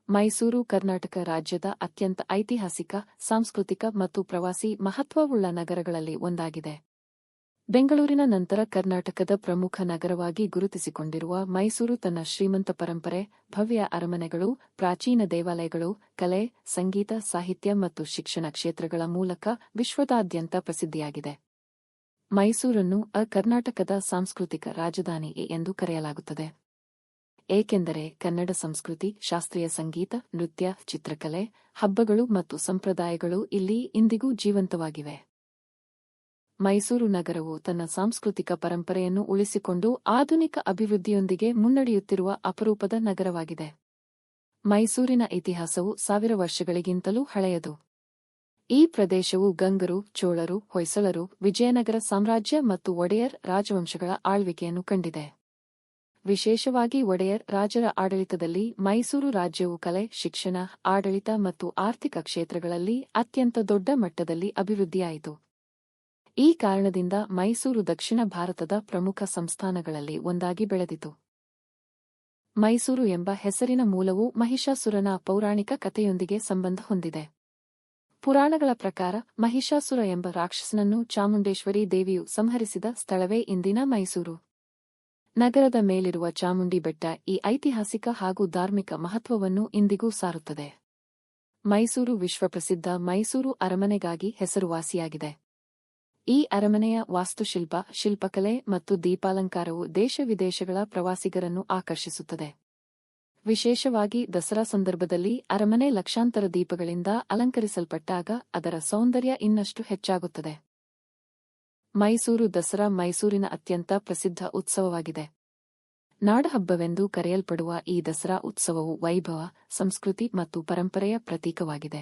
ಮೈಸೂರು ಕರ್ನಾಟಕ ರಾಜ್ಯದ ಅತ್ಯಂತ ಐತಿಹಾಸಿಕ, ಸಾಂಸ್ಕೃತಿಕ ಮತ್ತು ಪ್ರವಾಸಿ ಮಹತ್ವವುಳ್ಳ ನಗರಗಳಲ್ಲಿ ಒಂದಾಗಿದೆ. ಬೆಂಗಳೂರಿನ ನಂತರ ಕರ್ನಾಟಕದ ಪ್ರಮುಖ ನಗರವಾಗಿ ಗುರುತಿಸಿಕೊಂಡಿರುವ ಮೈಸೂರು ತನ್ನ ಶ್ರೀಮಂತ ಪರಂಪರೆ, ಭವ್ಯ ಅರಮನೆಗಳು, ಪ್ರಾಚೀನ ದೇವಾಲಯಗಳು, ಕಲೆ, ಸಂಗೀತ, ಸಾಹಿತ್ಯ ಮತ್ತು ಶಿಕ್ಷಣ ಕ್ಷೇತ್ರಗಳ ಮೂಲಕ ವಿಶ್ವದಾದ್ಯಂತ ಪ್ರಸಿದ್ಧಿಯಾಗಿದೆ. ಮೈಸೂರನ್ನು ಕರ್ನಾಟಕದ ಸಾಂಸ್ಕೃತಿಕ ರಾಜಧಾನಿ ಎಂದು ಕರೆಯಲಾಗುತ್ತದೆ. ಏಕೆಂದರೆ ಕನ್ನಡ ಸಂಸ್ಕೃತಿ, ಶಾಸ್ತ್ರೀಯ ಸಂಗೀತ, ನೃತ್ಯ, ಚಿತ್ರಕಲೆ, ಹಬ್ಬಗಳು ಮತ್ತು ಸಂಪ್ರದಾಯಗಳು ಇಲ್ಲಿ ಇಂದಿಗೂ ಜೀವಂತವಾಗಿವೆ. ಮೈಸೂರು ನಗರವು ತನ್ನ ಸಾಂಸ್ಕೃತಿಕ ಪರಂಪರೆಯನ್ನು ಉಳಿಸಿಕೊಂಡು ಆಧುನಿಕ ಅಭಿವೃದ್ಧಿಯೊಂದಿಗೆ ಮುನ್ನಡೆಯುತ್ತಿರುವ ಅಪರೂಪದ ನಗರವಾಗಿದೆ. ಮೈಸೂರಿನ ಇತಿಹಾಸವು 1000 ವರ್ಷಗಳಿಗಿಂತಲೂ ಹಳೆಯದು. ಈ ಪ್ರದೇಶವು ಗಂಗರು, ಚೋಳರು, ಹೊಯ್ಸಳರು, ವಿಜಯನಗರ ಸಾಮ್ರಾಜ್ಯ ಮತ್ತು ಒಡೆಯರ್ ರಾಜವಂಶಗಳ ಆಳ್ವಿಕೆಯನ್ನು ಕಂಡಿದೆ. ವಿಶೇಷವಾಗಿ ಒಡೆಯರ್ ರಾಜರ ಆಡಳಿತದಲ್ಲಿ ಮೈಸೂರು ರಾಜ್ಯವು ಕಲೆ, ಶಿಕ್ಷಣ, ಆಡಳಿತ ಮತ್ತು ಆರ್ಥಿಕ ಕ್ಷೇತ್ರಗಳಲ್ಲಿ ಅತ್ಯಂತ ದೊಡ್ಡ ಮಟ್ಟದಲ್ಲಿ ಅಭಿವೃದ್ಧಿಯಾಯಿತು. ಈ ಕಾರಣದಿಂದ ಮೈಸೂರು ದಕ್ಷಿಣ ಭಾರತದ ಪ್ರಮುಖ ಸಂಸ್ಥಾನಗಳಲ್ಲಿ ಒಂದಾಗಿ ಬೆಳೆದಿತು. ಮೈಸೂರು ಎಂಬ ಹೆಸರಿನ ಮೂಲವು ಮಹಿಷಾಸುರನ ಪೌರಾಣಿಕ ಕಥೆಯೊಂದಿಗೆ ಸಂಬಂಧ ಹೊಂದಿದೆ. ಪುರಾಣಗಳ ಪ್ರಕಾರ ಮಹಿಷಾಸುರ ಎಂಬ ರಾಕ್ಷಸನನ್ನು ಚಾಮುಂಡೇಶ್ವರಿ ದೇವಿಯು ಸಂಹರಿಸಿದ ಸ್ಥಳವೇ ಇಂದಿನ ಮೈಸೂರು. ನಗರದ ಮೇಲಿರುವ ಚಾಮುಂಡಿ ಬೆಟ್ಟ ಈ ಐತಿಹಾಸಿಕ ಹಾಗೂ ಧಾರ್ಮಿಕ ಮಹತ್ವವನ್ನು ಇಂದಿಗೂ ಸಾರುತ್ತದೆ. ಮೈಸೂರು ವಿಶ್ವಪ್ರಸಿದ್ಧ ಮೈಸೂರು ಅರಮನೆಗಾಗಿ ಹೆಸರುವಾಸಿಯಾಗಿದೆ. ಈ ಅರಮನೆಯ ವಾಸ್ತುಶಿಲ್ಪ, ಶಿಲ್ಪಕಲೆ ಮತ್ತು ದೀಪಾಲಂಕಾರವು ದೇಶ-ವಿದೇಶಗಳ ಪ್ರವಾಸಿಗರನ್ನು ಆಕರ್ಷಿಸುತ್ತದೆ. ವಿಶೇಷವಾಗಿ ದಸರಾ ಸಂದರ್ಭದಲ್ಲಿ ಅರಮನೆ ಲಕ್ಷಾಂತರ ದೀಪಗಳಿಂದ ಅಲಂಕರಿಸಲ್ಪಟ್ಟಾಗ ಅದರ ಸೌಂದರ್ಯ ಇನ್ನಷ್ಟು ಹೆಚ್ಚಾಗುತ್ತದೆ. ಮೈಸೂರು ದಸರಾ ಮೈಸೂರಿನ ಅತ್ಯಂತ ಪ್ರಸಿದ್ಧ ಉತ್ಸವವಾಗಿದೆ. ನಾಡಹಬ್ಬವೆಂದು ಕರೆಯಲ್ಪಡುವ ಈ ದಸರಾ ಉತ್ಸವವು ವೈಭವ, ಸಂಸ್ಕೃತಿ ಮತ್ತು ಪರಂಪರೆಯ ಪ್ರತೀಕವಾಗಿದೆ.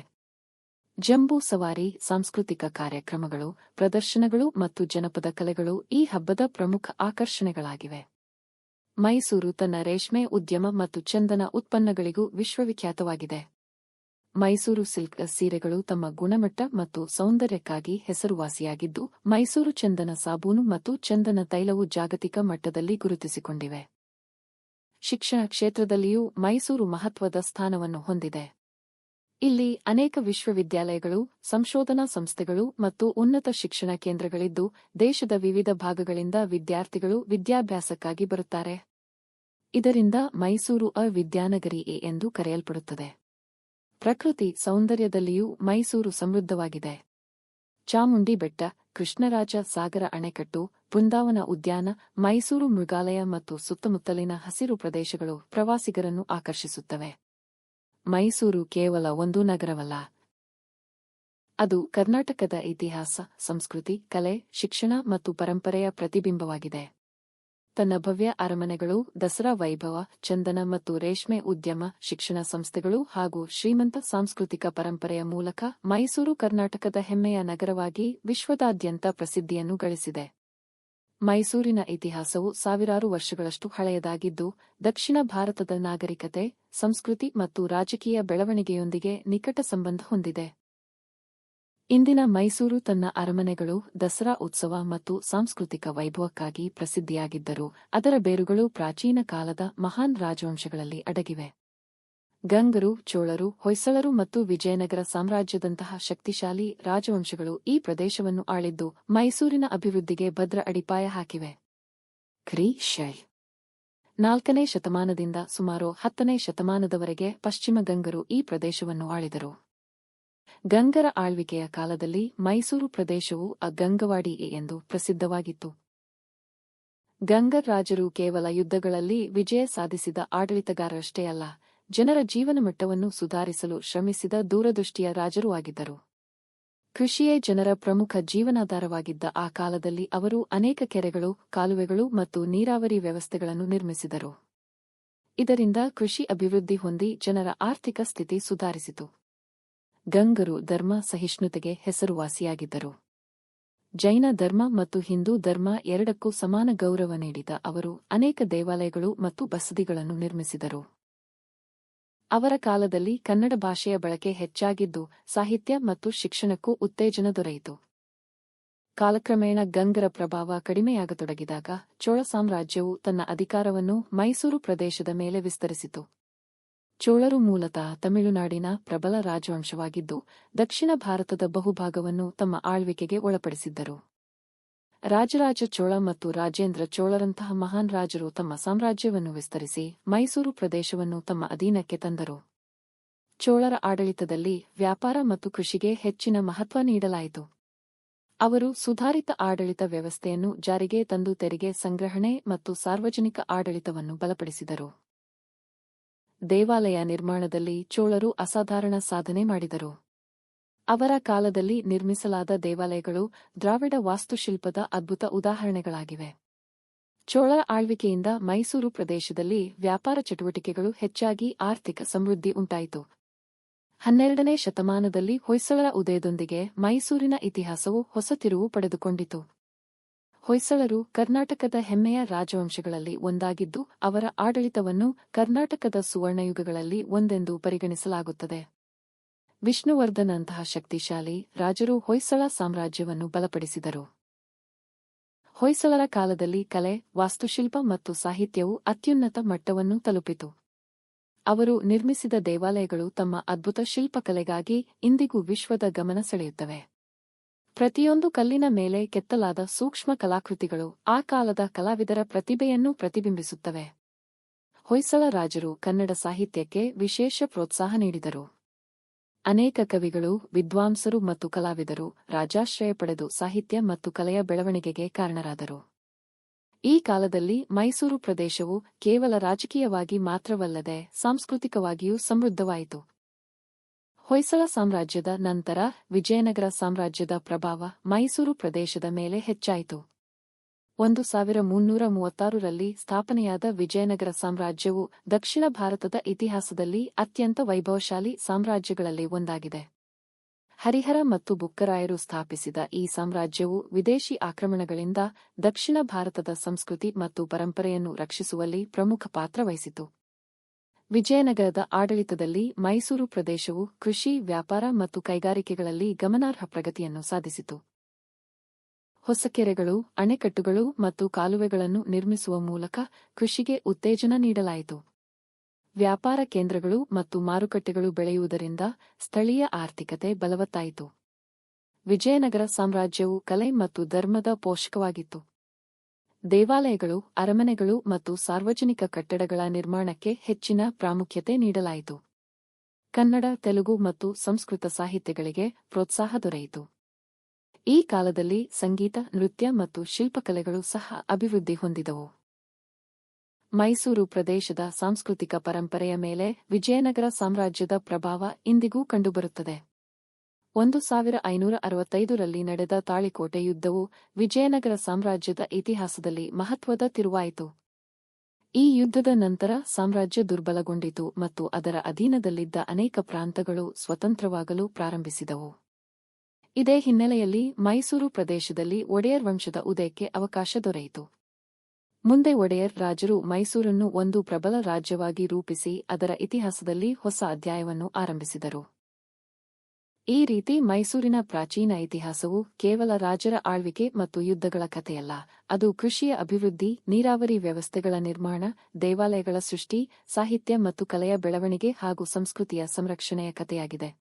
ಜಂಬೂ ಸವಾರಿ, ಸಾಂಸ್ಕೃತಿಕ ಕಾರ್ಯಕ್ರಮಗಳು, ಪ್ರದರ್ಶನಗಳು ಮತ್ತು ಜನಪದ ಕಲೆಗಳು ಈ ಹಬ್ಬದ ಪ್ರಮುಖ ಆಕರ್ಷಣೆಗಳಾಗಿವೆ. ಮೈಸೂರು ತನ್ನ ರೇಷ್ಮೆ ಉದ್ಯಮ ಮತ್ತು ಚಂದನ ಉತ್ಪನ್ನಗಳಿಗೂ ವಿಶ್ವವಿಖ್ಯಾತವಾಗಿದೆ. ಮೈಸೂರು ಸಿಲ್ಕ್ ಸೀರೆಗಳು ತಮ್ಮ ಗುಣಮಟ್ಟ ಮತ್ತು ಸೌಂದರ್ಯಕ್ಕಾಗಿ ಹೆಸರುವಾಸಿಯಾಗಿದ್ದು, ಮೈಸೂರು ಚಂದನ ಸಾಬೂನು ಮತ್ತು ಚಂದನ ತೈಲವು ಜಾಗತಿಕ ಮಟ್ಟದಲ್ಲಿ ಗುರುತಿಸಿಕೊಂಡಿವೆ. ಶಿಕ್ಷಣ ಕ್ಷೇತ್ರದಲ್ಲಿಯೂ ಮೈಸೂರು ಮಹತ್ವದ ಸ್ಥಾನವನ್ನು ಹೊಂದಿದೆ. ಇಲ್ಲಿ ಅನೇಕ ವಿಶ್ವವಿದ್ಯಾಲಯಗಳು, ಸಂಶೋಧನಾ ಸಂಸ್ಥೆಗಳು ಮತ್ತು ಉನ್ನತ ಶಿಕ್ಷಣ ಕೇಂದ್ರಗಳಿದ್ದು, ದೇಶದ ವಿವಿಧ ಭಾಗಗಳಿಂದ ವಿದ್ಯಾರ್ಥಿಗಳು ವಿದ್ಯಾಭ್ಯಾಸಕ್ಕಾಗಿ ಬರುತ್ತಾರೆ. ಇದರಿಂದ ಮೈಸೂರು ವಿದ್ಯಾನಗರಿ ಎಂದು ಕರೆಯಲ್ಪಡುತ್ತದೆ. ಪ್ರಕೃತಿ ಸೌಂದರ್ಯದಲ್ಲಿಯೂ ಮೈಸೂರು ಸಮೃದ್ಧವಾಗಿದೆ. ಚಾಮುಂಡಿ ಬೆಟ್ಟ, ಕೃಷ್ಣರಾಜ ಸಾಗರ ಅಣೆಕಟ್ಟು, ಬೃಂದಾವನ ಉದ್ಯಾನ, ಮೈಸೂರು ಮೃಗಾಲಯ ಮತ್ತು ಸುತ್ತಮುತ್ತಲಿನ ಹಸಿರು ಪ್ರದೇಶಗಳು ಪ್ರವಾಸಿಗರನ್ನು ಆಕರ್ಷಿಸುತ್ತವೆ. ಮೈಸೂರು ಕೇವಲ ಒಂದು ನಗರವಲ್ಲ. ಅದು ಕರ್ನಾಟಕದ ಇತಿಹಾಸ, ಸಂಸ್ಕೃತಿ, ಕಲೆ, ಶಿಕ್ಷಣ ಮತ್ತು ಪರಂಪರೆಯ ಪ್ರತಿಬಿಂಬವಾಗಿದೆ. ತನ್ನ ಭವ್ಯ ಅರಮನೆಗಳು, ದಸರಾ ವೈಭವ, ಚಂದನ ಮತ್ತು ರೇಷ್ಮೆ ಉದ್ಯಮ, ಶಿಕ್ಷಣ ಸಂಸ್ಥೆಗಳು ಹಾಗೂ ಶ್ರೀಮಂತ ಸಾಂಸ್ಕೃತಿಕ ಪರಂಪರೆಯ ಮೂಲಕ ಮೈಸೂರು ಕರ್ನಾಟಕದ ಹೆಮ್ಮೆಯ ನಗರವಾಗಿ ವಿಶ್ವದಾದ್ಯಂತ ಪ್ರಸಿದ್ಧಿಯನ್ನು ಗಳಿಸಿದೆ. ಮೈಸೂರಿನ ಇತಿಹಾಸವು ಸಾವಿರಾರು ವರ್ಷಗಳಷ್ಟು ಹಳೆಯದಾಗಿದ್ದು, ದಕ್ಷಿಣ ಭಾರತದ ನಾಗರಿಕತೆ, ಸಂಸ್ಕೃತಿ ಮತ್ತು ರಾಜಕೀಯ ಬೆಳವಣಿಗೆಯೊಂದಿಗೆ ನಿಕಟ ಸಂಬಂಧ ಹೊಂದಿದೆ. ಇಂದಿನ ಮೈಸೂರು ತನ್ನ ಅರಮನೆಗಳು, ದಸರಾ ಉತ್ಸವ ಮತ್ತು ಸಾಂಸ್ಕೃತಿಕ ವೈಭವಕ್ಕಾಗಿ ಪ್ರಸಿದ್ಧಿಯಾಗಿದ್ದರೂ ಅದರ ಬೇರುಗಳು ಪ್ರಾಚೀನ ಕಾಲದ ಮಹಾನ್ ರಾಜವಂಶಗಳಲ್ಲಿ ಅಡಗಿವೆ. ಗಂಗರು, ಚೋಳರು, ಹೊಯ್ಸಳರು ಮತ್ತು ವಿಜಯನಗರ ಸಾಮ್ರಾಜ್ಯದಂತಹ ಶಕ್ತಿಶಾಲಿ ರಾಜವಂಶಗಳು ಈ ಪ್ರದೇಶವನ್ನು ಆಳಿದ್ದು ಮೈಸೂರಿನ ಅಭಿವೃದ್ಧಿಗೆ ಭದ್ರ ಅಡಿಪಾಯ ಹಾಕಿವೆ. ಕ್ರಿ.ಶ. 4ನೇ ಶತಮಾನದಿಂದ ಸುಮಾರು 10ನೇ ಶತಮಾನದವರೆಗೆ ಪಶ್ಚಿಮ ಗಂಗರು ಈ ಪ್ರದೇಶವನ್ನು ಆಳಿದರು. ಗಂಗರ ಆಳ್ವಿಕೆಯ ಕಾಲದಲ್ಲಿ ಮೈಸೂರು ಪ್ರದೇಶವು ಗಂಗವಾಡಿ ಎಂದು ಪ್ರಸಿದ್ಧವಾಗಿತ್ತು. ಗಂಗರ್ ರಾಜರು ಕೇವಲ ಯುದ್ಧಗಳಲ್ಲಿ ವಿಜಯ ಸಾಧಿಸಿದ ಆಡಳಿತಗಾರರಷ್ಟೇ ಅಲ್ಲ, ಜನರ ಜೀವನಮಟ್ಟವನ್ನು ಸುಧಾರಿಸಲು ಶ್ರಮಿಸಿದ ದೂರದೃಷ್ಟಿಯ ರಾಜರೂ ಆಗಿದ್ದರು. ಕೃಷಿಯೇ ಜನರ ಪ್ರಮುಖ ಜೀವನಾಧಾರವಾಗಿದ್ದ ಆ ಕಾಲದಲ್ಲಿ ಅವರು ಅನೇಕ ಕೆರೆಗಳು, ಕಾಲುವೆಗಳು ಮತ್ತು ನೀರಾವರಿ ವ್ಯವಸ್ಥೆಗಳನ್ನು ನಿರ್ಮಿಸಿದರು. ಇದರಿಂದ ಕೃಷಿ ಅಭಿವೃದ್ಧಿ ಹೊಂದಿ ಜನರ ಆರ್ಥಿಕ ಸ್ಥಿತಿ ಸುಧಾರಿಸಿತು. ಗಂಗರು ಧರ್ಮ ಸಹಿಷ್ಣುತೆಗೆ ಹೆಸರುವಾಸಿಯಾಗಿದ್ದರು. ಜೈನ ಧರ್ಮ ಮತ್ತು ಹಿಂದೂ ಧರ್ಮ ಎರಡಕ್ಕೂ ಸಮಾನ ಗೌರವ ನೀಡಿದ ಅವರು ಅನೇಕ ದೇವಾಲಯಗಳು ಮತ್ತು ಬಸದಿಗಳನ್ನು ನಿರ್ಮಿಸಿದರು. ಅವರ ಕಾಲದಲ್ಲಿ ಕನ್ನಡ ಭಾಷೆಯ ಬಳಕೆ ಹೆಚ್ಚಾಗಿದ್ದು, ಸಾಹಿತ್ಯ ಮತ್ತು ಶಿಕ್ಷಣಕ್ಕೂ ಉತ್ತೇಜನ ದೊರೆಯಿತು. ಕಾಲಕ್ರಮೇಣ ಗಂಗರ ಪ್ರಭಾವ ಕಡಿಮೆಯಾಗತೊಡಗಿದಾಗ ಚೋಳ ಸಾಮ್ರಾಜ್ಯವು ತನ್ನ ಅಧಿಕಾರವನ್ನು ಮೈಸೂರು ಪ್ರದೇಶದ ಮೇಲೆ ವಿಸ್ತರಿಸಿತು. ಚೋಳರು ಮೂಲತಃ ತಮಿಳುನಾಡಿನ ಪ್ರಬಲ ರಾಜವಂಶವಾಗಿದ್ದು ದಕ್ಷಿಣ ಭಾರತದ ಬಹುಭಾಗವನ್ನು ತಮ್ಮ ಆಳ್ವಿಕೆಗೆ ಒಳಪಡಿಸಿದ್ದರು. ರಾಜರಾಜ ಚೋಳ ಮತ್ತು ರಾಜೇಂದ್ರ ಚೋಳರಂತಹ ಮಹಾನ್ ರಾಜರು ತಮ್ಮ ಸಾಮ್ರಾಜ್ಯವನ್ನು ವಿಸ್ತರಿಸಿ ಮೈಸೂರು ಪ್ರದೇಶವನ್ನು ತಮ್ಮ ಅಧೀನಕ್ಕೆ ತಂದರು. ಚೋಳರ ಆಡಳಿತದಲ್ಲಿ ವ್ಯಾಪಾರ ಮತ್ತು ಕೃಷಿಗೆ ಹೆಚ್ಚಿನ ಮಹತ್ವ ನೀಡಲಾಯಿತು. ಅವರು ಸುಧಾರಿತ ಆಡಳಿತ ವ್ಯವಸ್ಥೆಯನ್ನು ಜಾರಿಗೆ ತಂದು ತೆರಿಗೆ ಸಂಗ್ರಹಣೆ ಮತ್ತು ಸಾರ್ವಜನಿಕ ಆಡಳಿತವನ್ನು ಬಲಪಡಿಸಿದರು. ದೇವಾಲಯ ನಿರ್ಮಾಣದಲ್ಲಿ ಚೋಳರು ಅಸಾಧಾರಣ ಸಾಧನೆ ಮಾಡಿದರು. ಅವರ ಕಾಲದಲ್ಲಿ ನಿರ್ಮಿಸಲಾದ ದೇವಾಲಯಗಳು ದ್ರಾವಿಡ ವಾಸ್ತುಶಿಲ್ಪದ ಅದ್ಭುತ ಉದಾಹರಣೆಗಳಾಗಿವೆ. ಚೋಳರ ಆಳ್ವಿಕೆಯಿಂದ ಮೈಸೂರು ಪ್ರದೇಶದಲ್ಲಿ ವ್ಯಾಪಾರ ಚಟುವಟಿಕೆಗಳು ಹೆಚ್ಚಾಗಿ ಆರ್ಥಿಕ ಸಮೃದ್ಧಿ ಉಂಟಾಯಿತು. 12ನೇ ಶತಮಾನದಲ್ಲಿ ಹೊಯ್ಸಳರ ಉದಯದೊಂದಿಗೆ ಮೈಸೂರಿನ ಇತಿಹಾಸವು ಹೊಸ ತಿರುವು ಪಡೆದುಕೊಂಡಿತು. ಹೊಯ್ಸಳರು ಕರ್ನಾಟಕದ ಹೆಮ್ಮೆಯ ರಾಜವಂಶಗಳಲ್ಲಿ ಒಂದಾಗಿದ್ದು ಅವರ ಆಡಳಿತವನ್ನು ಕರ್ನಾಟಕದ ಸುವರ್ಣಯುಗಗಳಲ್ಲಿ ಒಂದೆಂದು ಪರಿಗಣಿಸಲಾಗುತ್ತದೆ. ವಿಷ್ಣುವರ್ಧನಂತಹ ಶಕ್ತಿಶಾಲಿ ರಾಜರು ಹೊಯ್ಸಳ ಸಾಮ್ರಾಜ್ಯವನ್ನು ಬಲಪಡಿಸಿದರು. ಹೊಯ್ಸಳರ ಕಾಲದಲ್ಲಿ ಕಲೆ, ವಾಸ್ತುಶಿಲ್ಪ ಮತ್ತು ಸಾಹಿತ್ಯವು ಅತ್ಯುನ್ನತ ಮಟ್ಟವನ್ನು ತಲುಪಿತು. ಅವರು ನಿರ್ಮಿಸಿದ ದೇವಾಲಯಗಳು ತಮ್ಮ ಅದ್ಭುತ ಶಿಲ್ಪಕಲೆಗಾಗಿ ಇಂದಿಗೂ ವಿಶ್ವದ ಗಮನ ಸೆಳೆಯುತ್ತವೆ. ಪ್ರತಿಯೊಂದು ಕಲ್ಲಿನ ಮೇಲೆ ಕೆತ್ತಲಾದ ಸೂಕ್ಷ್ಮ ಕಲಾಕೃತಿಗಳು ಆ ಕಾಲದ ಕಲಾವಿದರ ಪ್ರತಿಭೆಯನ್ನು ಪ್ರತಿಬಿಂಬಿಸುತ್ತವೆ. ಹೊಯ್ಸಳ ರಾಜರು ಕನ್ನಡ ಸಾಹಿತ್ಯಕ್ಕೆ ವಿಶೇಷ ಪ್ರೋತ್ಸಾಹ ನೀಡಿದರು. ಅನೇಕ ಕವಿಗಳು, ವಿದ್ವಾಂಸರು ಮತ್ತು ಕಲಾವಿದರು ರಾಜಾಶ್ರಯ ಪಡೆದು ಸಾಹಿತ್ಯ ಮತ್ತು ಕಲೆಯ ಬೆಳವಣಿಗೆಗೆ ಕಾರಣರಾದರು. ಈ ಕಾಲದಲ್ಲಿ ಮೈಸೂರು ಪ್ರದೇಶವು ಕೇವಲ ರಾಜಕೀಯವಾಗಿ ಮಾತ್ರವಲ್ಲದೆ ಸಾಂಸ್ಕೃತಿಕವಾಗಿಯೂ ಸಮೃದ್ಧವಾಯಿತು. ಹೊಯ್ಸಳ ಸಾಮ್ರಾಜ್ಯದ ನಂತರ ವಿಜಯನಗರ ಸಾಮ್ರಾಜ್ಯದ ಪ್ರಭಾವ ಮೈಸೂರು ಪ್ರದೇಶದ ಮೇಲೆ ಹೆಚ್ಚಾಯಿತು. 1336ರಲ್ಲಿ ಸ್ಥಾಪನೆಯಾದ ವಿಜಯನಗರ ಸಾಮ್ರಾಜ್ಯವು ದಕ್ಷಿಣ ಭಾರತದ ಇತಿಹಾಸದಲ್ಲಿ ಅತ್ಯಂತ ವೈಭವಶಾಲಿ ಸಾಮ್ರಾಜ್ಯಗಳಲ್ಲಿ ಒಂದಾಗಿದೆ. ಹರಿಹರ ಮತ್ತು ಬುಕ್ಕರಾಯರು ಸ್ಥಾಪಿಸಿದ ಈ ಸಾಮ್ರಾಜ್ಯವು ವಿದೇಶಿ ಆಕ್ರಮಣಗಳಿಂದ ದಕ್ಷಿಣ ಭಾರತದ ಸಂಸ್ಕೃತಿ ಮತ್ತು ಪರಂಪರೆಯನ್ನು ರಕ್ಷಿಸುವಲ್ಲಿ ಪ್ರಮುಖ ಪಾತ್ರ ವಹಿಸಿತು. ವಿಜಯನಗರದ ಆಡಳಿತದಲ್ಲಿ ಮೈಸೂರು ಪ್ರದೇಶವು ಕೃಷಿ, ವ್ಯಾಪಾರ ಮತ್ತು ಕೈಗಾರಿಕೆಗಳಲ್ಲಿ ಗಮನಾರ್ಹ ಪ್ರಗತಿಯನ್ನು ಸಾಧಿಸಿತು. ಹೊಸ ಕೆರೆಗಳು, ಅಣೆಕಟ್ಟುಗಳು ಮತ್ತು ಕಾಲುವೆಗಳನ್ನು ನಿರ್ಮಿಸುವ ಮೂಲಕ ಕೃಷಿಗೆ ಉತ್ತೇಜನ ನೀಡಲಾಯಿತು. ವ್ಯಾಪಾರ ಕೇಂದ್ರಗಳು ಮತ್ತು ಮಾರುಕಟ್ಟೆಗಳು ಬೆಳೆಯುವುದರಿಂದ ಸ್ಥಳೀಯ ಆರ್ಥಿಕತೆ ಬಲವತ್ತಾಯಿತು. ವಿಜಯನಗರ ಸಾಮ್ರಾಜ್ಯವು ಕಲೆ ಮತ್ತು ಧರ್ಮದ ಪೋಷಕವಾಗಿತ್ತು. ದೇವಾಲಯಗಳು, ಅರಮನೆಗಳು ಮತ್ತು ಸಾರ್ವಜನಿಕ ಕಟ್ಟಡಗಳ ನಿರ್ಮಾಣಕ್ಕೆ ಹೆಚ್ಚಿನ ಪ್ರಾಮುಖ್ಯತೆ ನೀಡಲಾಯಿತು. ಕನ್ನಡ, ತೆಲುಗು ಮತ್ತು ಸಂಸ್ಕೃತ ಸಾಹಿತ್ಯಗಳಿಗೆ ಪ್ರೋತ್ಸಾಹ ದೊರೆಯಿತು. ಈ ಕಾಲದಲ್ಲಿ ಸಂಗೀತ, ನೃತ್ಯ ಮತ್ತು ಶಿಲ್ಪಕಲೆಗಳು ಸಹ ಅಭಿವೃದ್ಧಿ ಹೊಂದಿದವು. ಮೈಸೂರು ಪ್ರದೇಶದ ಸಾಂಸ್ಕೃತಿಕ ಪರಂಪರೆಯ ಮೇಲೆ ವಿಜಯನಗರ ಸಾಮ್ರಾಜ್ಯದ ಪ್ರಭಾವ ಇಂದಿಗೂ ಕಂಡುಬರುತ್ತದೆ. 1565ರಲ್ಲಿ ನಡೆದ ತಾಳಿಕೋಟೆ ಯುದ್ಧವು ವಿಜಯನಗರ ಸಾಮ್ರಾಜ್ಯದ ಇತಿಹಾಸದಲ್ಲಿ ಮಹತ್ವದ ತಿರುವಾಯಿತು. ಈ ಯುದ್ಧದ ನಂತರ ಸಾಮ್ರಾಜ್ಯ ದುರ್ಬಲಗೊಂಡಿತು ಮತ್ತು ಅದರ ಅಧೀನದಲ್ಲಿದ್ದ ಅನೇಕ ಪ್ರಾಂತಗಳು ಸ್ವತಂತ್ರವಾಗಲು ಪ್ರಾರಂಭಿಸಿದವು. ಇದೇ ಹಿನ್ನೆಲೆಯಲ್ಲಿ ಮೈಸೂರು ಪ್ರದೇಶದಲ್ಲಿ ಒಡೆಯರ್ ವಂಶದ ಉದಯಕ್ಕೆ ಅವಕಾಶ ದೊರೆಯಿತು. ಮುಂದೆ ಒಡೆಯರ್ ರಾಜರು ಮೈಸೂರನ್ನು ಒಂದು ಪ್ರಬಲ ರಾಜ್ಯವಾಗಿ ರೂಪಿಸಿ ಅದರ ಇತಿಹಾಸದಲ್ಲಿ ಹೊಸ ಅಧ್ಯಾಯವನ್ನು ಆರಂಭಿಸಿದರು. ಈ ರೀತಿ ಮೈಸೂರಿನ ಪ್ರಾಚೀನ ಇತಿಹಾಸವು ಕೇವಲ ರಾಜರ ಆಳ್ವಿಕೆ ಮತ್ತು ಯುದ್ಧಗಳ ಕಥೆಯಲ್ಲ, ಅದು ಕೃಷಿಯ ಅಭಿವೃದ್ಧಿ, ನೀರಾವರಿ ವ್ಯವಸ್ಥೆಗಳ ನಿರ್ಮಾಣ, ದೇವಾಲಯಗಳ ಸೃಷ್ಟಿ, ಸಾಹಿತ್ಯ ಮತ್ತು ಕಲೆಯ ಬೆಳವಣಿಗೆ ಹಾಗೂ ಸಂಸ್ಕೃತಿಯ ಸಂರಕ್ಷಣೆಯ ಕಥೆಯಾಗಿದೆ.